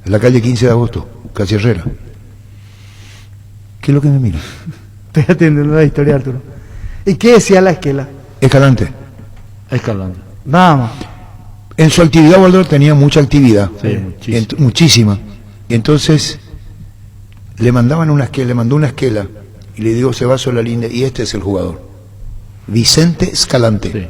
En la calle 15 de agosto, casi Herrera. ¿Qué es lo que me mira? Estoy atendiendo la historia, Arturo. ¿Y qué decía la esquela? Escalante. Nada más. En su actividad, Osvaldo tenía mucha actividad. Sí, muchísima. Y entonces le mandaban una esquela, le mandó una esquela y le digo, se va sobre la línea y este es el jugador. Vicente Escalante. Sí.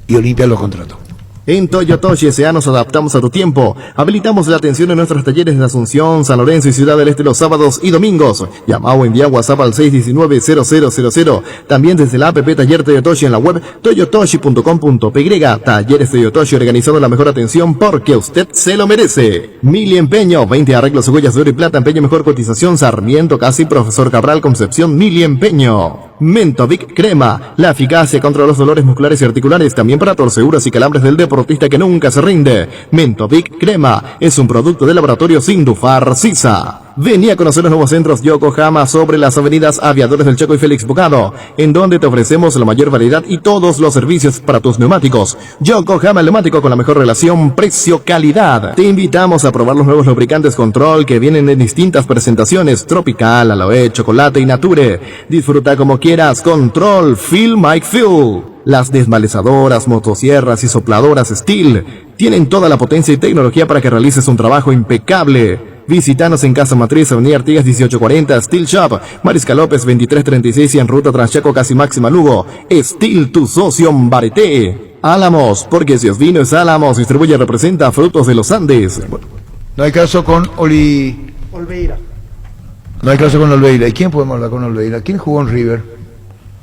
Y Olimpia lo contrató. En Toyotoshi S.A. nos adaptamos a tu tiempo. Habilitamos la atención en nuestros talleres de Asunción, San Lorenzo y Ciudad del Este los sábados y domingos. Llama o envía WhatsApp al 619-0000. También desde la app Taller Toyotoshi en la web toyotoshi.com.py. Talleres Toyotoshi, organizando la mejor atención porque usted se lo merece. Mili Empeño, 20 arreglos, huellas de oro y plata, empeño mejor cotización, Sarmiento, Casi, Profesor Cabral, Concepción, Mili Empeño. Mentovic Crema, la eficacia contra los dolores musculares y articulares, también para torceduras y calambres del deportista que nunca se rinde. Mentovic Crema es un producto del laboratorio Sindufar Sisa. Vení a conocer los nuevos centros Yokohama sobre las avenidas Aviadores del Chaco y Félix Bocado, en donde te ofrecemos la mayor variedad y todos los servicios para tus neumáticos. Yokohama, el neumático con la mejor relación precio-calidad. Te invitamos a probar los nuevos lubricantes Control que vienen en distintas presentaciones: Tropical, Aloe, Chocolate y Nature. Disfruta como quieras. Control, Feel Mike Fuel. Las desmalezadoras, motosierras y sopladoras Steel tienen toda la potencia y tecnología para que realices un trabajo impecable. Visítanos en Casa Matriz, Avenida Artigas 1840, Steel Shop, Mariscal López 2336 y en Ruta Transchaco Casi Máxima Lugo. Steel, tu socio Mbarete. Álamos, porque si es vino es Álamos, distribuye y representa Frutos de los Andes. No hay caso con Olveira. No hay caso con Olveira. ¿Y quién podemos hablar con Olveira? ¿Quién jugó en River?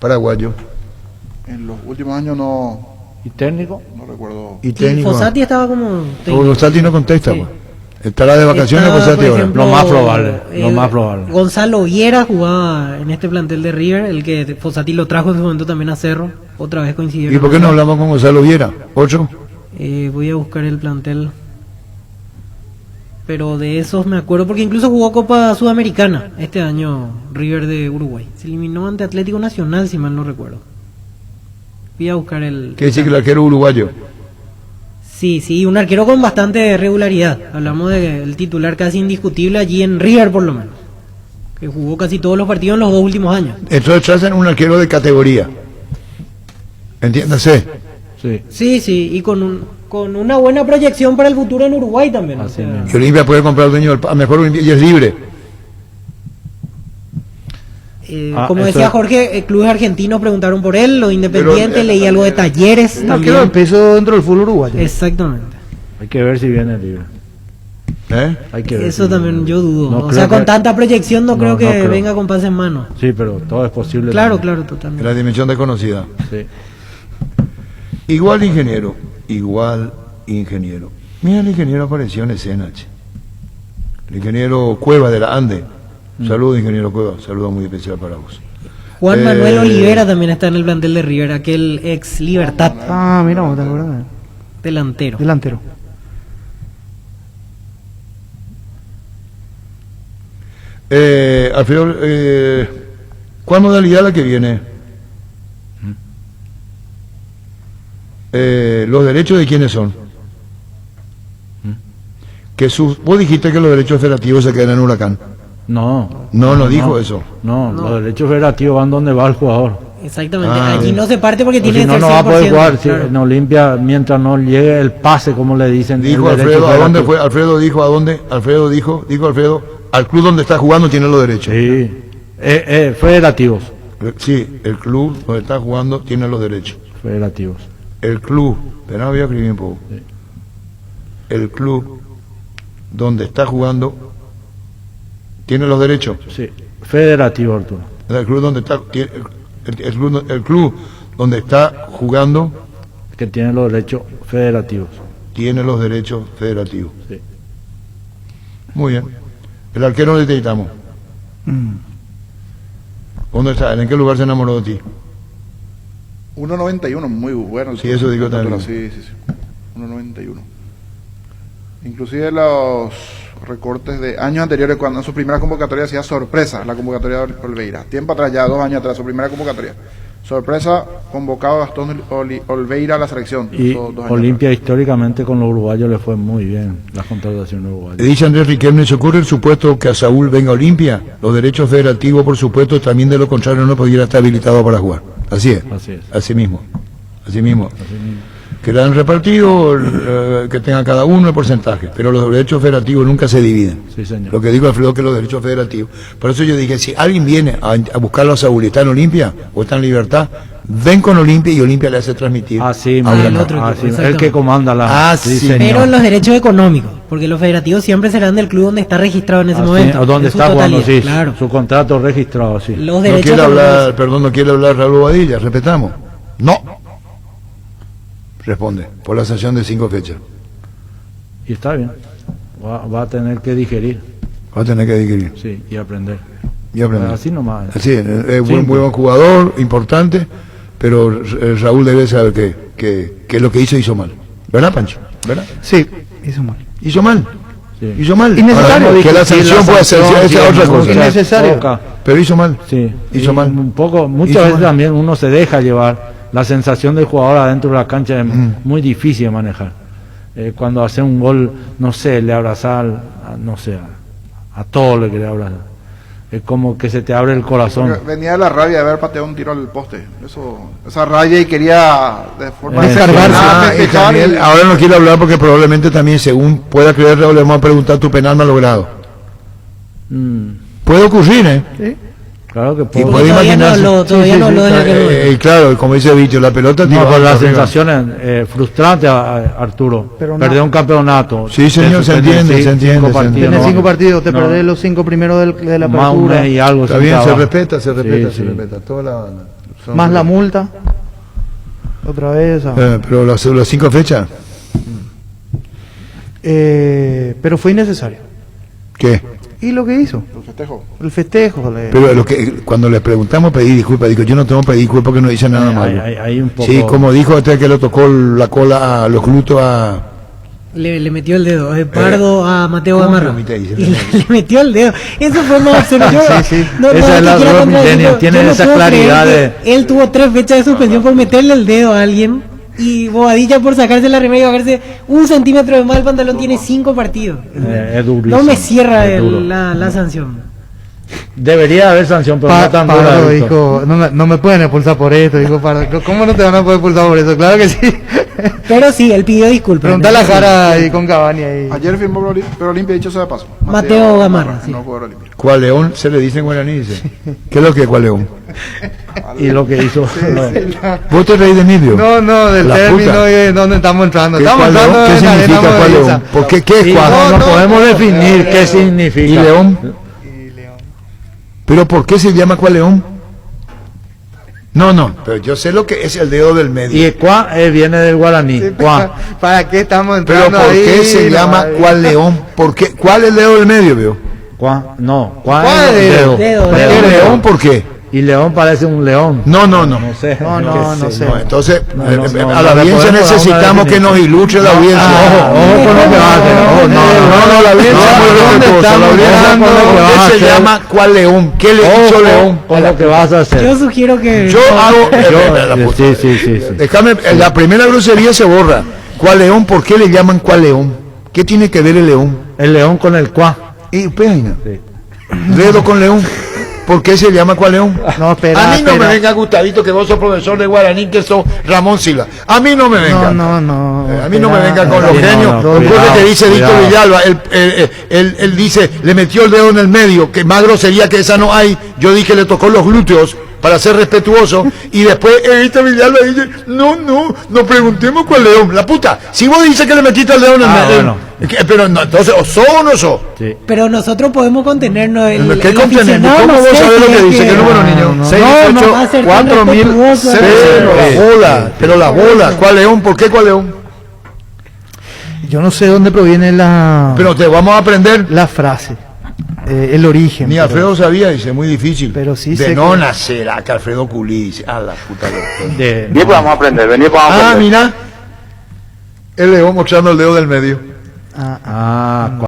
Paraguayo. En los últimos años no. ¿Y técnico? No recuerdo. ¿Y técnico? Fossati estaba como Fossati no contesta, sí. Pues. ¿Estará de vacaciones Estaba, Fossati por ahora? ejemplo, Lo más probable, lo más probable. Gonzalo Viera jugaba en este plantel de River, el que Fossati lo trajo en su momento también a Cerro. Otra vez coincidieron. ¿Y por qué no hablamos con Gonzalo Viera? ¿Ocho? Voy a buscar el plantel. Pero de esos me acuerdo, porque incluso jugó Copa Sudamericana este año River de Uruguay. Se eliminó ante Atlético Nacional, si mal no recuerdo. Voy a buscar el... ¿Qué dice que el arquero uruguayo? Sí, un arquero con bastante regularidad. Hablamos del titular casi indiscutible allí en River, por lo menos. Que jugó casi todos los partidos en los 2 últimos años. Entonces trazan un arquero de categoría. Entiéndase. Sí, y con una buena proyección para el futuro en Uruguay también. O sea, Y Olimpia puede comprar al dueño del... A mejor Olimpia y es libre. como decía Jorge, clubes argentinos preguntaron por él, los independientes, leí algo de Talleres. No quiero el peso dentro del fútbol uruguayo. Exactamente. Hay que ver si viene libre. Hay que ver. Eso también yo dudo. No o creo sea, con que- tanta proyección no creo no que creo. venga con pase en mano. Sí, pero todo es posible. Claro, también. claro, totalmente. La dimensión desconocida. Sí. Igual ingeniero. Mira, el ingeniero apareció en escena, che. El ingeniero Cueva de la Ande. Saludos, ingeniero Cueva. Saludo muy especial para vos. Juan Manuel Olivera también está en el plantel de River, aquel ex Libertad. Ah, mira, ¿te acuerdas? Delantero. Delantero. Alfredo, ¿cuál modalidad la que viene? ¿Los derechos de quiénes son? Vos dijiste que los derechos federativos se quedan en Huracán. No. No dijo eso. No, los derechos federativos van donde va el jugador. Exactamente. Allí no se parte porque O tiene si no, que ser no va a poder 100%, jugar. claro. Si en Olimpia, mientras no llegue el pase, como le dicen. Dijo el derecho Alfredo, ¿a dónde federativo. fue? Alfredo dijo, ¿a dónde? Dijo Alfredo, al club donde está jugando tiene los derechos. Sí. Federativos. Sí, el club donde está jugando tiene los derechos. Federativos. El club, pero no voy a escribir un poco. Sí. El club donde está jugando tiene los derechos. Sí. Federativo, Arturo. El club donde está el club donde está jugando Que tiene los derechos federativos. tiene los derechos federativos. Sí. Muy bien. El arquero necesitamos. ¿Dónde está? ¿En qué lugar se enamoró de ti? 1.91, muy bueno. Sí, eso digo también. Sí. 1.91. Inclusive los recortes de años anteriores, cuando en su primera convocatoria hacía sorpresa la convocatoria de Olveira. Tiempo atrás, ya 2 años atrás, su primera convocatoria. Sorpresa, convocado Gastón Olveira a la selección. Y 2 años Olimpia históricamente con los uruguayos le fue muy bien las contrataciones uruguayas. Dice Andrés Riquelme, ¿se ocurre el supuesto que a Saúl venga a Olimpia? Los derechos federativos, por supuesto, también de lo contrario no pudiera estar habilitado para jugar. Así es. Así es. Así mismo. Que le han repartido, que tenga cada uno el porcentaje, pero los derechos federativos nunca se dividen. Sí, señor. Lo que digo, Alfredo, que los derechos federativos. Por eso yo dije, si alguien viene a buscarlo a Saúl y está en Olimpia o está en Libertad, ven con Olimpia y Olimpia le hace transmitir. Así, a Huracán. el otro equipo, el que comanda la. Así. señor. Pero los derechos económicos, porque los federativos siempre serán del club donde está registrado en ese Así, momento. o donde en su está jugando, totalidad, sí, claro. su contrato registrado, sí. Los No derechos quiere económicos. hablar, perdón, no quiere hablar Raúl Bobadilla, respetamos. No. Responde, por la sanción de 5 fechas. Y está bien. Va a tener que digerir, Va a tener que digerir sí, y aprender. y aprender. Así nomás. Así es, muy Simple. buen jugador, importante, pero Raúl debe saber que lo que hizo mal. ¿Verdad, Pancho? ¿Verdad? Sí, hizo mal. Hizo mal. Sí. Hizo mal. Innecesario. Ahora, que la sanción puede ser esa es otra cosa. Innecesario. Poca. Pero hizo mal. Sí. Hizo Y mal. Un poco, muchas Hizo veces mal. también uno se deja llevar. La sensación del jugador adentro de la cancha es muy difícil de manejar. Cuando hace un gol, no sé, le abrazar, a todo le quiere abrazar. Es como que se te abre el corazón. Porque venía de la rabia de haber pateado un tiro al poste. Esa rabia y quería de forma Descargarse. Y festejar también, y- ahora no quiero hablar porque probablemente también, según pueda creer Raúl, le vamos a preguntar tu penal mal logrado. Puede ocurrir, ¿eh? ¿Sí? Claro que Y puedo. puede Todavía no imaginarse. habló, todavía no habló desde aquel momento. Claro, como dice Bicho, la pelota No, tira pero la arriba. sensación es frustrante, Arturo. Pero Perder no. un campeonato. Sí, señor, Te se suspenden entiende, se 5 entiende, se partidos, entiende. Tienes no, 5 partidos, te no, perdés los 5 primeros de la más un apertura, mes y algo. Está sin bien, se trabajo. respeta, se respeta, Sí, se sí. respeta. Toda la, son- más la multa. Otra vez. pero las 5 fechas, Pero fue innecesario. ¿qué? ¿Y lo que hizo? El festejo. El festejo. Pero cuando le preguntamos pedir disculpas, digo, yo no tengo que pedir disculpas porque no dice nada malo. Hay un poco. Sí, como dijo este que le tocó la cola a los glúteos a... Le metió el dedo de Pardo a Mateo ¿Cómo Gamarra. lo imité ahí? Y le metió el dedo. Eso fue más absurdo. Yo, Sí. No, Esa no, es que la quiera Rob contradecir, Millennium, yo tienen no esa puedo claridad creer que él tuvo 3 fechas de suspensión por meterle el dedo a alguien y Bobadilla por sacarse la remera y bajarse 1 centímetro de más el pantalón tiene 5 partidos. Es durísimo. No me cierra es duro. la sanción. Debería haber sanción, pero no tan dura. Pardo Víctor. dijo, no me pueden expulsar por esto, dijo Pardo. ¿Cómo no te van a poder expulsar por eso? Claro que sí. Pero sí, él pidió disculpas. Preguntale a Jara ahí con Cavani ahí. Ayer firmó por Olimpia, dicho sea de paso. Mateo Gamarra, sí. No jugador Olimpia. ¿Cuál león se le dice en guaraní? Dice. ¿Qué es lo que es cuál león? Y lo que hizo. ¿Vos te reís de mí, Dio? No, del La término puta. y dónde estamos entrando. ¿Qué, Estamos cuál león? entrando ¿Qué en arena significa cuál movediza. león? ¿Por qué? ¿Qué es Sí, cuál? no podemos definir qué significa. ¿Y león? ¿Pero por qué se llama cuál león? No, pero yo sé lo que es el dedo del medio. Y cuá viene del guaraní. Cuá. ¿Para qué estamos Pero entrando ¿por ahí? qué se llama cuál león? ¿Por qué? ¿Cuál es el dedo del medio, veo? Cuá. No. Cuá ¿Cuál es dedo? Dedo. ¿Por qué león? ¿Por qué? Y león parece un león. No. No sé. No sé. No, entonces, No, a la audiencia podemos dar necesitamos una que nos ilustre la audiencia. Ojo con lo que va a hacer. Ojo, No, la audiencia ¿dónde la estamos audiencia hablando de lo que vas a ¿qué se hacer? llama cuál león? ¿Qué le hizo león? Con lo que vas a hacer. Yo sugiero que... Yo hago... Sí. Déjame, la primera grosería se borra. ¿Cuál león? ¿Por qué le llaman cuál león? ¿Qué tiene que ver el león? El león con el cuá. Y peina. Dedo con león. ¿Por qué se llama cuál león? No, espera. A mí no me venga, Gustavito, que vos sos profesor de guaraní, que sos Ramón Silva. A mí no me venga. No. A mí no me venga con los no, genios. no, Recuerde cuidado, que dice Víctor cuidado. Villalba, él dice, le metió el dedo en el medio, que más grosería que esa no hay. Yo dije, le tocó los glúteos para ser respetuoso. Y después Víctor Villalba dice, no preguntemos cuál león. La puta, si vos dices que le metiste el dedo en el medio. Bueno. Pero no, entonces, ¿o sos o no sos? Sí. Pero nosotros podemos contenernos. ¿Qué el contenemos? aficionado ¿Cómo no vos sé sabés lo si que es dice? ¿Qué número, niño? no, 6, no 18, va a ser tan 4.000. respetuoso. Pero la bola, ¿cuál león? ¿Por qué cuál león? Yo no sé dónde proviene Pero te vamos a aprender. la frase, el origen. Ni pero- Alfredo sabía, dice, muy difícil. Pero sí de sé no que- nacer, que Alfredo Culí, dice, a la puta loca. De- Bien, pues vamos a aprender, vení, pues vamos a Ah, aprender. mira, el león mostrando el dedo del medio. Ah, Ah,